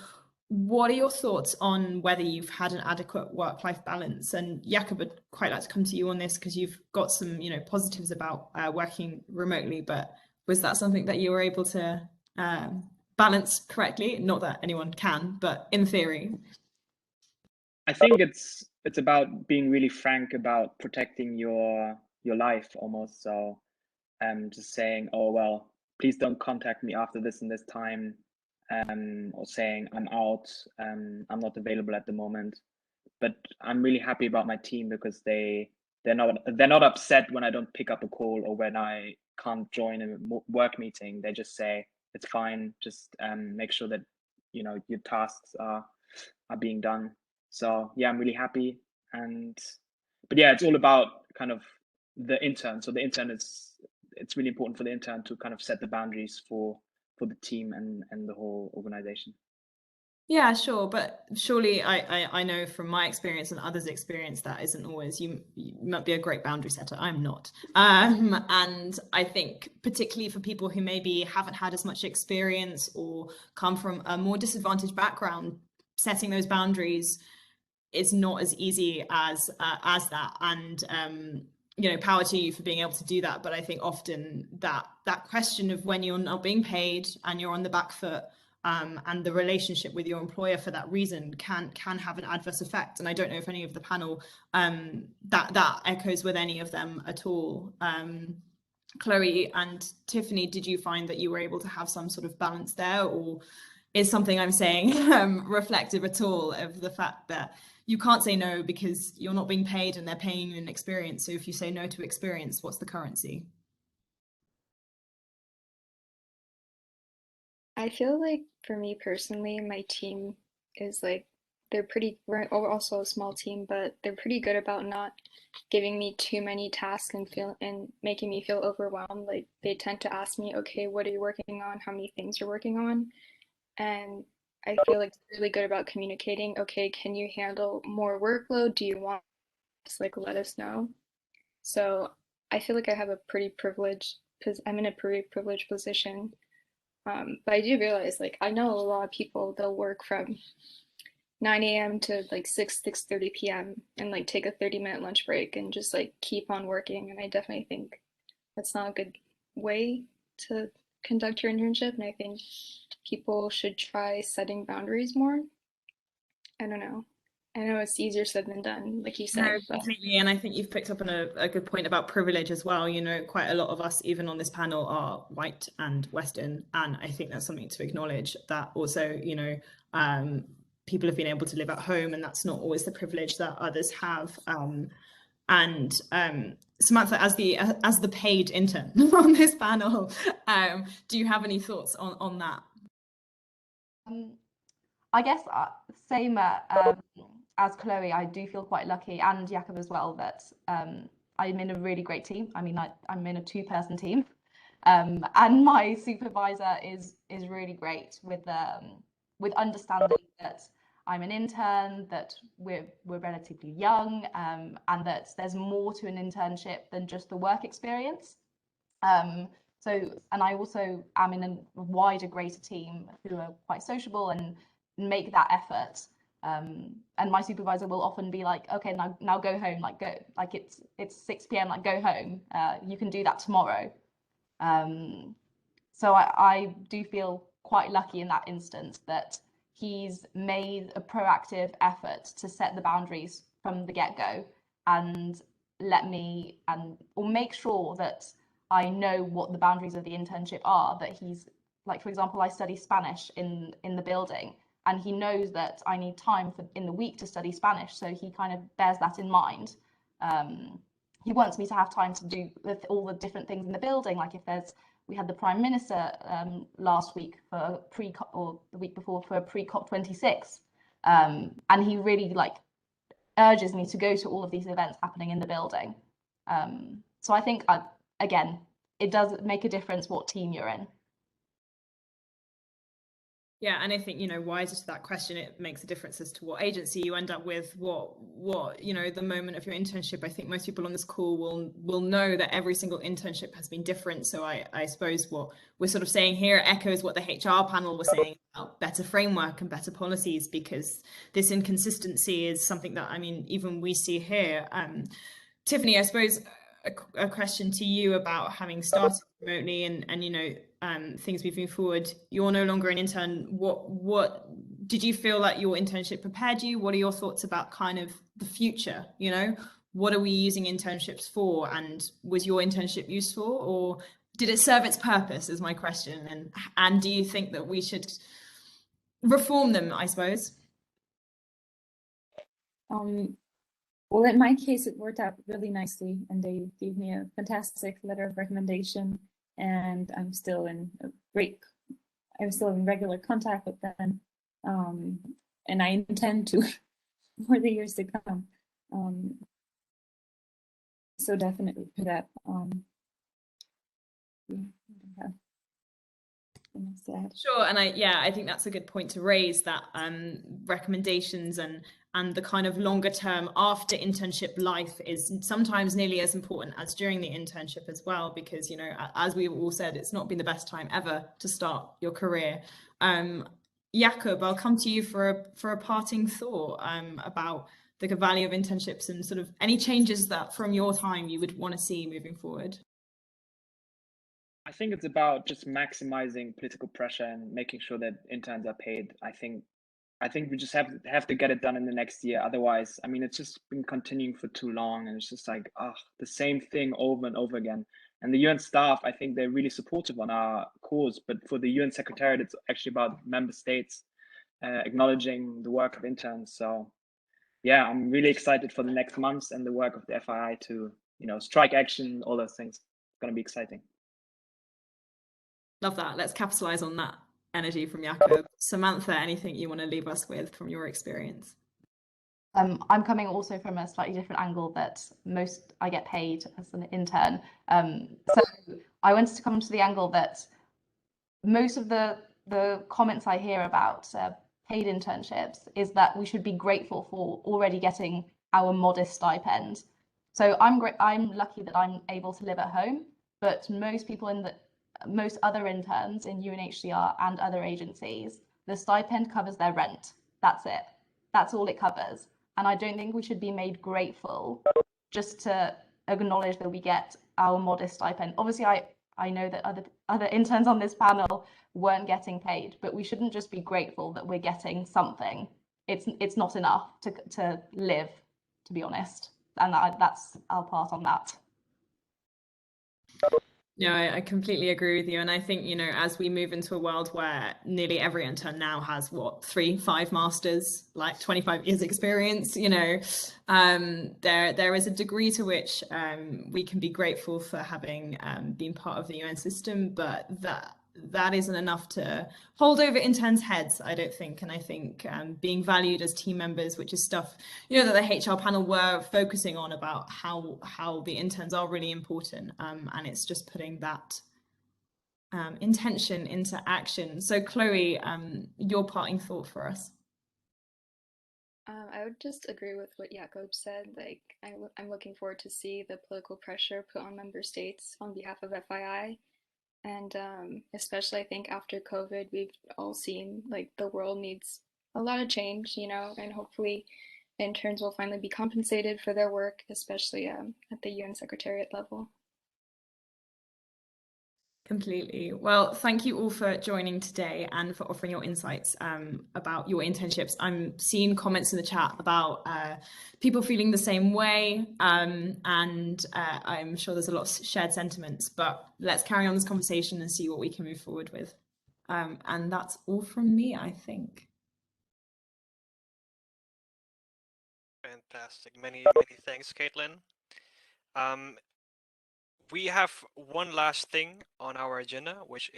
what are your thoughts on whether you've had an adequate work-life balance? And Jakob, I'd quite like to come to you on this because you've got some, positives about working remotely, but was that something that you were able to balance correctly? Not that anyone can, but in theory. I think it's about being really frank about protecting your life almost. So just saying, oh well, please don't contact me after this and this time, or saying I'm out, I'm not available at the moment. But I'm really happy about my team because they're not upset when I don't pick up a call or when I can't join a work meeting. They just say it's fine, just make sure that your tasks are being done. So yeah, I'm really happy. But yeah, it's all about kind of the intern. So the intern it's really important for the intern to kind of set the boundaries for the team and the whole organization. Yeah, sure, but surely I know from my experience and others' experience that isn't always. You might be a great boundary setter. I'm not, and I think particularly for people who maybe haven't had as much experience or come from a more disadvantaged background, setting those boundaries is not as easy as that. And power to you for being able to do that. But I think often that question of when you're not being paid and you're on the back foot, and the relationship with your employer for that reason can have an adverse effect. And I don't know if any of the panel that echoes with any of them at all. Chloe and Tiffany, did you find that you were able to have some sort of balance there, or is something I'm saying reflective at all of the fact that you can't say no because you're not being paid and they're paying you an experience? So if you say no to experience, what's the currency? I feel like for me personally, my team is like, we're also a small team, but they're pretty good about not giving me too many tasks and making me feel overwhelmed. Like they tend to ask me, okay, what are you working on? How many things you're working on? and I feel like it's really good about communicating. Okay, can you handle more workload? Do you want to like let us know? So I feel like I have a pretty privileged, because I'm in a pretty privileged position. But I do realize, like, I know a lot of people, they'll work from 9 a.m. to like 6:30 p.m. and like take a 30-minute lunch break and just like keep on working. And I definitely think that's not a good way to conduct your internship. And I think people should try setting boundaries more. I don't know. I know it's easier said than done, like you said. No, completely. And I think you've picked up on a good point about privilege as well. You know, quite a lot of us, even on this panel, are white and Western. And I think that's something to acknowledge, that also, you know, people have been able to live at home, and that's not always the privilege that others have. And Samantha, as the paid intern on this panel, do you have any thoughts on that? I guess same as Chloe, I do feel quite lucky, and Jakob as well, that I'm in a really great team. I mean, I'm in a 2-person team, and my supervisor is really great with understanding that I'm an intern, that we're relatively young, and that there's more to an internship than just the work experience. So, and I also am in a wider, greater team who are quite sociable and make that effort. And my supervisor will often be like, okay, now go home, like go, like it's 6 p.m, like go home, you can do that tomorrow. So I do feel quite lucky in that instance that he's made a proactive effort to set the boundaries from the get-go and let me or make sure that I know what the boundaries of the internship are, that he's like, for example, I study Spanish in the building, and he knows that I need time in the week to study Spanish, so he kind of bears that in mind. He wants me to have time to do all the different things in the building, like if we had the Prime Minister last week for or the week before for pre-COP26, and he really like urges me to go to all of these events happening in the building. So I think, again, it does make a difference what team you're in. Yeah, and I think, you know, wiser to that question, it makes a difference as to what agency you end up with, what you know, the moment of your internship. I think most people on this call will know that every single internship has been different. So I suppose what we're sort of saying here echoes what the HR panel was saying about better framework and better policies, because this inconsistency is something that, I mean, even we see here. Tiffany, I suppose a question to you about having started remotely and you know, things moving forward. You're no longer an intern. What did you feel like your internship prepared you? What are your thoughts about kind of the future? You know, what are we using internships for? And was your internship useful, or did it serve its purpose, is my question. And do you think that we should reform them, I suppose? Well, in my case, it worked out really nicely, and they gave me a fantastic letter of recommendation, and I'm still in regular contact with them, and I intend to for the years to come. So definitely for that. Sure, and I think that's a good point to raise, that recommendations and the kind of longer term after internship life is sometimes nearly as important as during the internship as well, because, you know, as we've all said, it's not been the best time ever to start your career. Jakob, I'll come to you for a parting thought about the value of internships and sort of any changes that from your time you would want to see moving forward. I think it's about just maximizing political pressure and making sure that interns are paid. I think we just have to get it done in the next year. Otherwise, I mean, it's just been continuing for too long, and it's just like, the same thing over and over again. And the UN staff, I think they're really supportive on our cause, but for the UN Secretariat, it's actually about member states acknowledging the work of interns. So yeah, I'm really excited for the next months and the work of the FII to, you know, strike action, all those things. It's going to be exciting. Love that. Let's capitalize on that energy from Jakob. Samantha, anything you want to leave us with from your experience? I'm coming also from a slightly different angle, that I get paid as an intern. So I wanted to come to the angle that most of the the comments I hear about paid internships is that we should be grateful for already getting our modest stipend. So I'm lucky that I'm able to live at home, but most other interns in UNHCR and other agencies, the stipend covers their rent. That's it. That's all it covers. And I don't think we should be made grateful just to acknowledge that we get our modest stipend. Obviously, I know that other interns on this panel weren't getting paid, but we shouldn't just be grateful that we're getting something. It's not enough to live, to be honest. And that's our part on that. No, I completely agree with you. And I think, you know, as we move into a world where nearly every intern now has what, 3, 5 masters, like 25 years experience, you know, there is a degree to which we can be grateful for having been part of the UN system, but that isn't enough to hold over interns' heads, I don't think. And I think being valued as team members, which is stuff, you know, that the HR panel were focusing on about how the interns are really important. And it's just putting that intention into action. So Chloe, your parting thought for us. I would just agree with what Jakob said. Like, I'm looking forward to see the political pressure put on member states on behalf of FII. And especially, I think after COVID, we've all seen like the world needs a lot of change, you know, and hopefully interns will finally be compensated for their work, especially at the UN Secretariat level. Completely. Well, thank you all for joining today and for offering your insights about your internships. I'm seeing comments in the chat about people feeling the same way, and I'm sure there's a lot of shared sentiments, but let's carry on this conversation and see what we can move forward with. And that's all from me, I think. Fantastic. Many thanks, Caitlin. We have one last thing on our agenda, which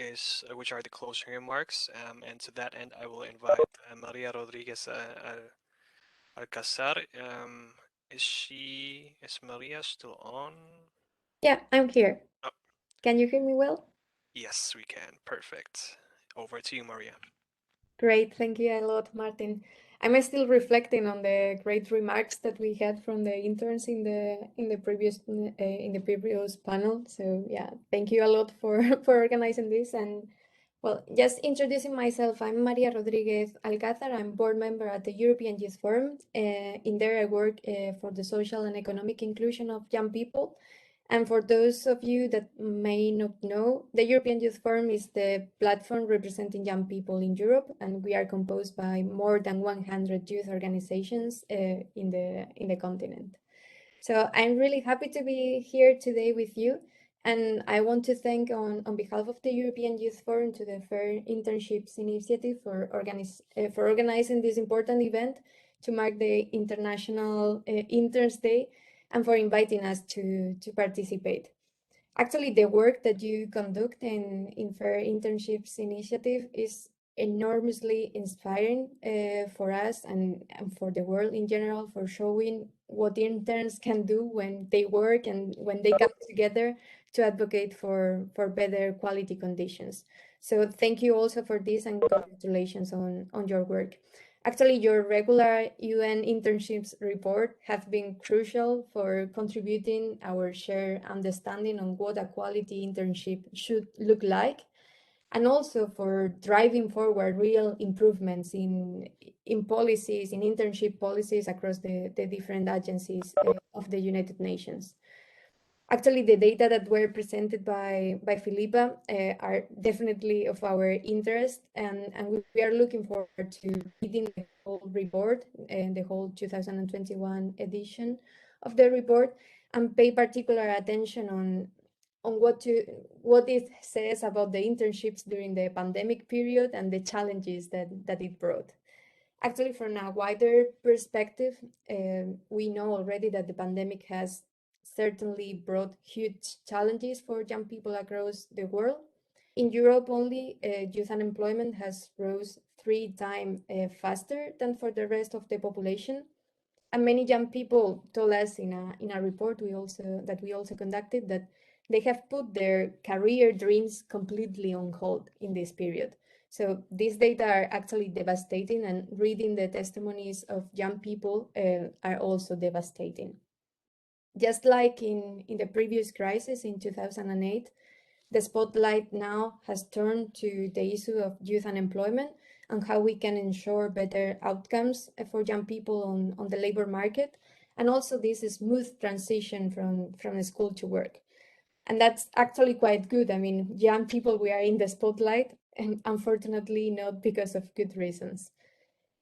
are the closing remarks. And to that end, I will invite Maria Rodriguez Alcazar. Is Maria still on? Yeah, I'm here. Oh. Can you hear me well? Yes, we can. Perfect. Over to you, Maria. Great, thank you a lot, Martin. I'm still reflecting on the great remarks that we had from the interns in the previous panel. So yeah, thank you a lot for organizing this. And well, just introducing myself, I'm Maria Rodriguez Alcázar. I'm board member at the European Youth Forum. In there, I work for the social and economic inclusion of young people. And for those of you that may not know, the European Youth Forum is the platform representing young people in Europe, and we are composed by more than 100 youth organizations in the continent. So I'm really happy to be here today with you, and I want to thank on behalf of the European Youth Forum to the Fair Internships Initiative for organizing this important event to mark the International Interns Day, and for inviting us to participate. Actually, the work that you conduct in Fair Internships Initiative is enormously inspiring for us and for the world in general, for showing what interns can do when they work and when they come together to advocate for better quality conditions. So thank you also for this, and congratulations on your work. Actually, your regular UN internships report has been crucial for contributing our shared understanding on what a quality internship should look like, and also for driving forward real improvements in policies, in internship policies across the different agencies of the United Nations. Actually, the data that were presented by Filipa are definitely of our interest, and we are looking forward to reading the whole report and the whole 2021 edition of the report, and pay particular attention on what it says about the internships during the pandemic period and the challenges that it brought. Actually, from a wider perspective, we know already that the pandemic has certainly brought huge challenges for young people across the world. In Europe only, youth unemployment has rose 3 times faster than for the rest of the population. And many young people told us in a report we also conducted that they have put their career dreams completely on hold in this period. So these data are actually devastating, and reading the testimonies of young people are also devastating. Just like in the previous crisis in 2008, the spotlight now has turned to the issue of youth unemployment and how we can ensure better outcomes for young people on the labor market, and also this smooth transition from school to work. And that's actually quite good. I mean, young people, we are in the spotlight, and unfortunately not because of good reasons.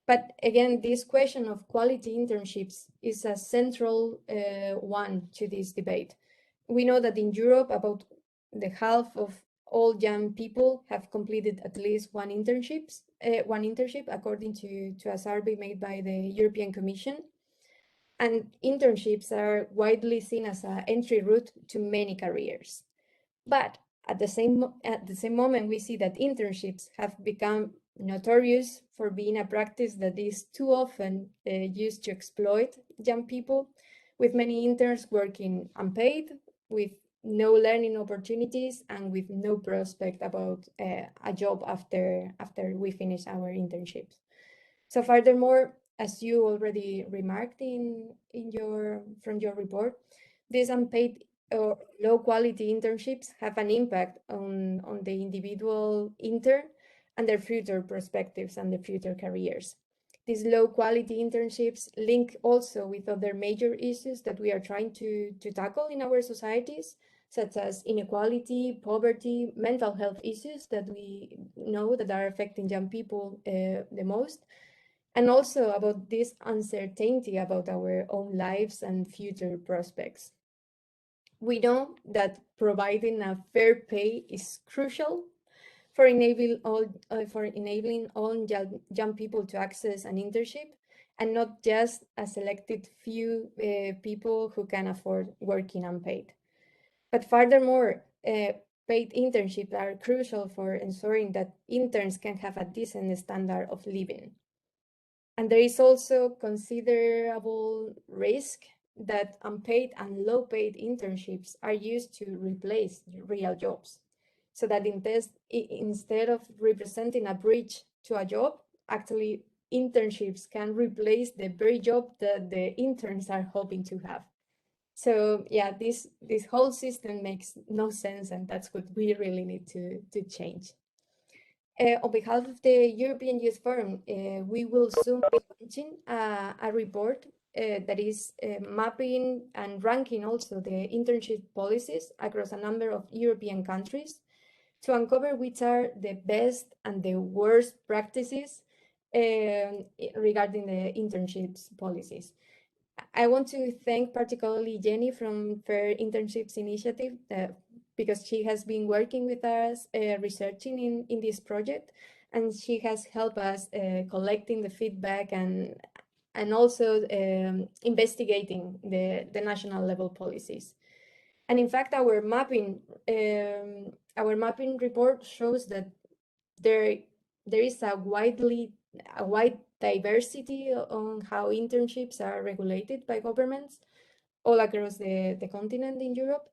But again, this question of quality internships is a central one to this debate. We know that in Europe, about the half of all young people have completed at least one internship, according to a survey made by the European Commission. And internships are widely seen as an entry route to many careers. But at the same moment, we see that internships have become notorious for being a practice that is too often used to exploit young people, with many interns working unpaid, with no learning opportunities, and with no prospect about a job after we finish our internships. So furthermore, as you already remarked from your report, these unpaid or low quality internships have an impact on the individual intern and their future perspectives and their future careers. These low quality internships link also with other major issues that we are trying to tackle in our societies, such as inequality, poverty, mental health issues that we know that are affecting young people the most, and also about this uncertainty about our own lives and future prospects. We know that providing a fair pay is crucial for enabling all young people to access an internship, and not just a selected few people who can afford working unpaid. But furthermore, paid internships are crucial for ensuring that interns can have a decent standard of living. And there is also considerable risk that unpaid and low paid internships are used to replace real jobs. So that instead of representing a bridge to a job, actually internships can replace the very job that the interns are hoping to have. So yeah, this whole system makes no sense, and that's what we really need to change. On behalf of the European Youth Forum, we will soon be launching a report that is mapping and ranking also the internship policies across a number of European countries to uncover which are the best and the worst practices regarding the internships policies. I want to thank particularly Jenny from Fair Internships Initiative because she has been working with us, researching in this project, and she has helped us collecting the feedback and also investigating the national level policies. And in fact, our mapping report shows that there is a wide diversity on how internships are regulated by governments all across the continent in Europe.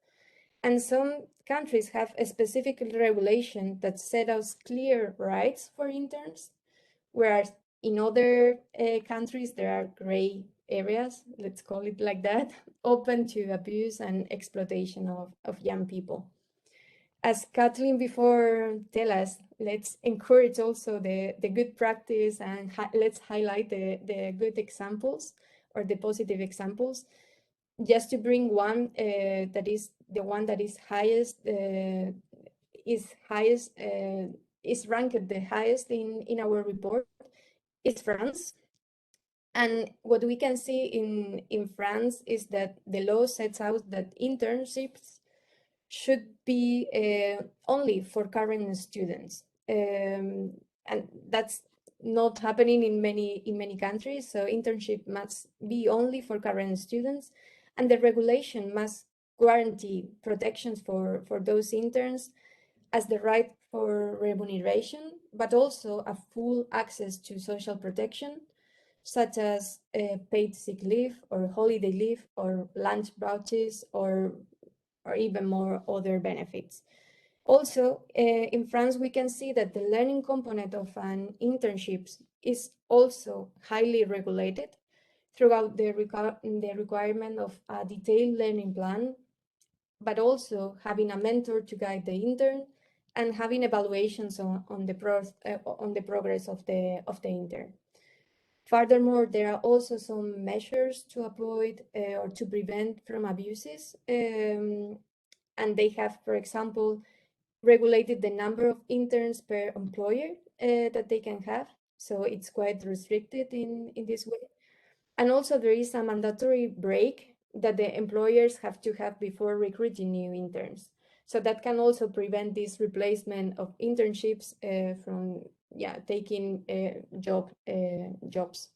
And some countries have a specific regulation that set out clear rights for interns, whereas in other countries there are gray areas, let's call it like that, open to abuse and exploitation of young people. As Kathleen before tell us, let's encourage also the good practice, and let's highlight the good examples or the positive examples. Just to bring one that is the one that is ranked the highest in our report is France. And what we can see in France is that the law sets out that internships should be only for current students, and that's not happening in many countries. So internship must be only for current students, and the regulation must guarantee protections for those interns as the right for remuneration, but also a full access to social protection, such as paid sick leave or holiday leave or lunch vouchers or even more other benefits. Also, in France, we can see that the learning component of an internship is also highly regulated throughout the requirement of a detailed learning plan, but also having a mentor to guide the intern and having evaluations on the progress of the intern. Furthermore, there are also some measures to avoid or to prevent from abuses, and they have, for example, regulated the number of interns per employer that they can have. So it's quite restricted in this way. And also there is a mandatory break that the employers have to have before recruiting new interns. So that can also prevent this replacement of internships from taking jobs.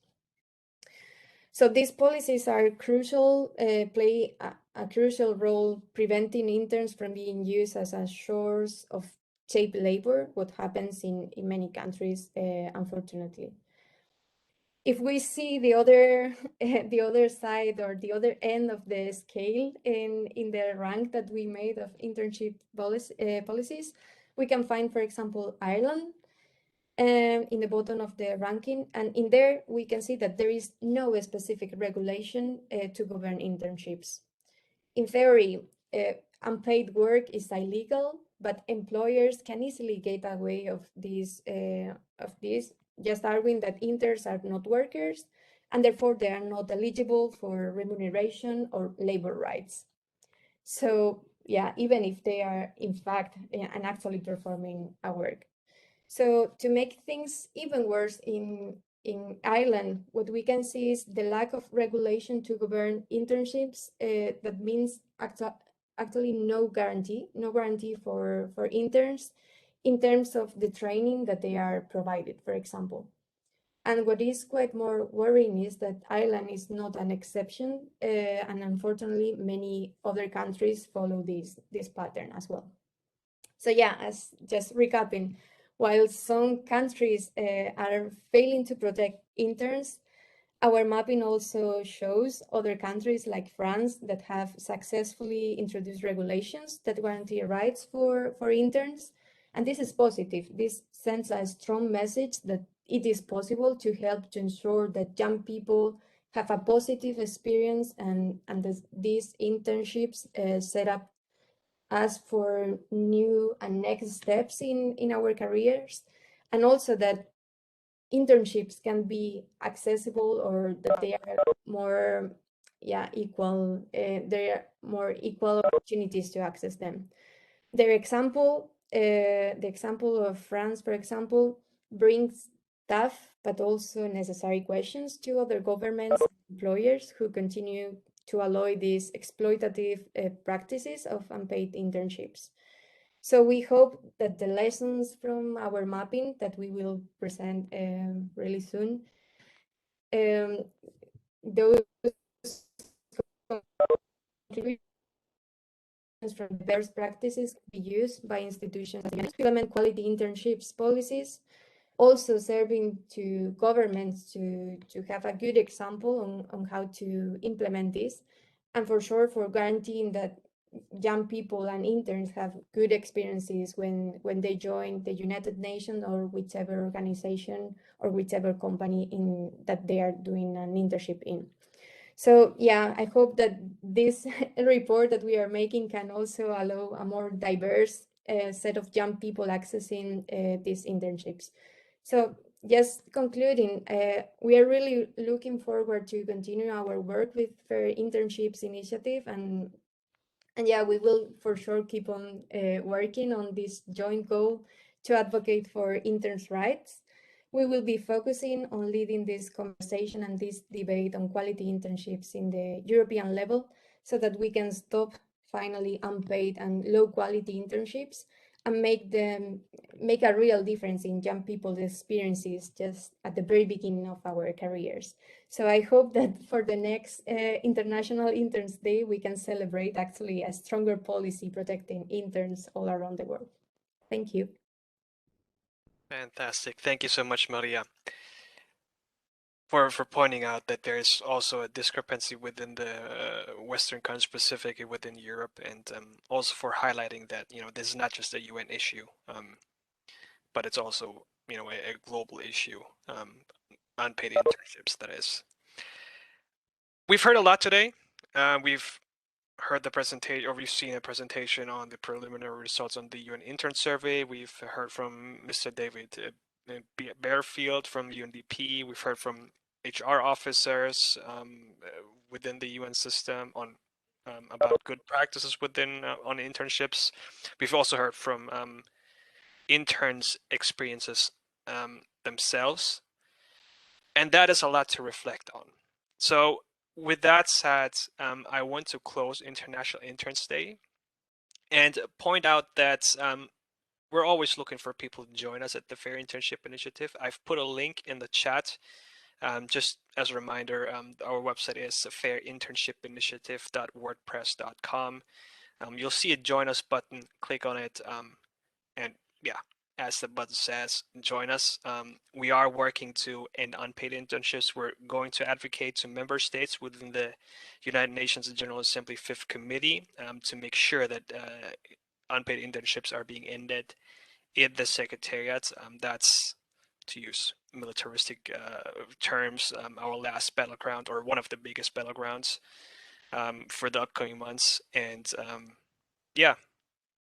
So these policies are crucial, play a crucial role preventing interns from being used as a source of cheap labor, what happens in many countries, unfortunately. If we see the other side or the other end of the scale in the rank that we made of internship policies, we can find, for example, Ireland in the bottom of the ranking. And in there, we can see that there is no specific regulation to govern internships. In theory, unpaid work is illegal, but employers can easily get away of this, just arguing that interns are not workers, and therefore they are not eligible for remuneration or labor rights. So yeah, even if they are in fact and actually performing a work. So to make things even worse in Ireland, what we can see is the lack of regulation to govern internships. That means actually no guarantee for interns in terms of the training that they are provided, for example. And what is quite more worrying is that Ireland is not an exception, and unfortunately, many other countries follow this pattern as well. So yeah, as just recapping, while some countries are failing to protect interns, our mapping also shows other countries like France that have successfully introduced regulations that guarantee rights for interns. And this is positive. This sends a strong message that it is possible to help to ensure that young people have a positive experience and these internships set up us for new and next steps in our careers, and also that internships can be accessible or that they are more equal. There are more equal opportunities to access them. The example of France, for example, brings tough but also necessary questions to other governments and employers who continue to allow these exploitative practices of unpaid internships. So we hope that the lessons from our mapping that we will present really soon, those contributions from the best practices can be used by institutions to implement quality internships policies, also serving to governments to have a good example on how to implement this, and for sure for guaranteeing that young people and interns have good experiences when they join the United Nations or whichever organization or whichever company that they are doing an internship in. So yeah, I hope that this report that we are making can also allow a more diverse set of young people accessing these internships. So just concluding, we are really looking forward to continue our work with Fair Internships Initiative, and yeah, we will for sure keep on working on this joint goal to advocate for interns' rights. We will be focusing on leading this conversation and this debate on quality internships in the European level so that we can stop finally unpaid and low quality internships and make a real difference in young people's experiences just at the very beginning of our careers. So I hope that for the next International Interns Day, we can celebrate actually a stronger policy protecting interns all around the world. Thank you. Fantastic. Thank you so much, Maria. for pointing out that there's also a discrepancy within the Western countries, specifically within Europe, and also for highlighting that this is not just a UN issue, but it's also a global issue. Unpaid internships, that is. We've heard a lot today. We've heard the presentation, or we've seen a presentation on the preliminary results on the UN Interns Survey. We've heard from Mr. David Bearfield from UNDP. We've heard from HR officers within the UN system on about good practices within on internships. We've also heard from interns' experiences themselves, and that is a lot to reflect on. So with that said, I want to close International Interns Day and point out that we're always looking for people to join us at the Fair Internship Initiative. I've put a link in the chat. Just as a reminder, our website is fairinternshipinitiative.wordpress.com. You'll see a join us button, click on it, and yeah, as the button says, join us. We are working to end unpaid internships. We're going to advocate to member states within the United Nations General Assembly Fifth Committee to make sure that unpaid internships are being ended in the Secretariat. That's, to use militaristic terms, our last battleground, or one of the biggest battlegrounds for the upcoming months. And yeah,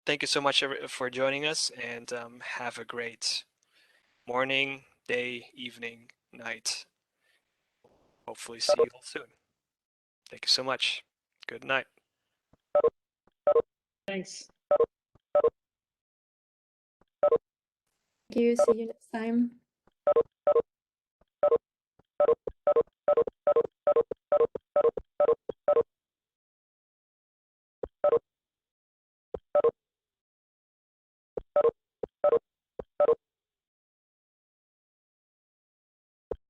thank you so much for joining us, and have a great morning, day, evening, night. Hopefully see you all soon. Thank you so much. Good night. Thanks. Thank you. See you next time.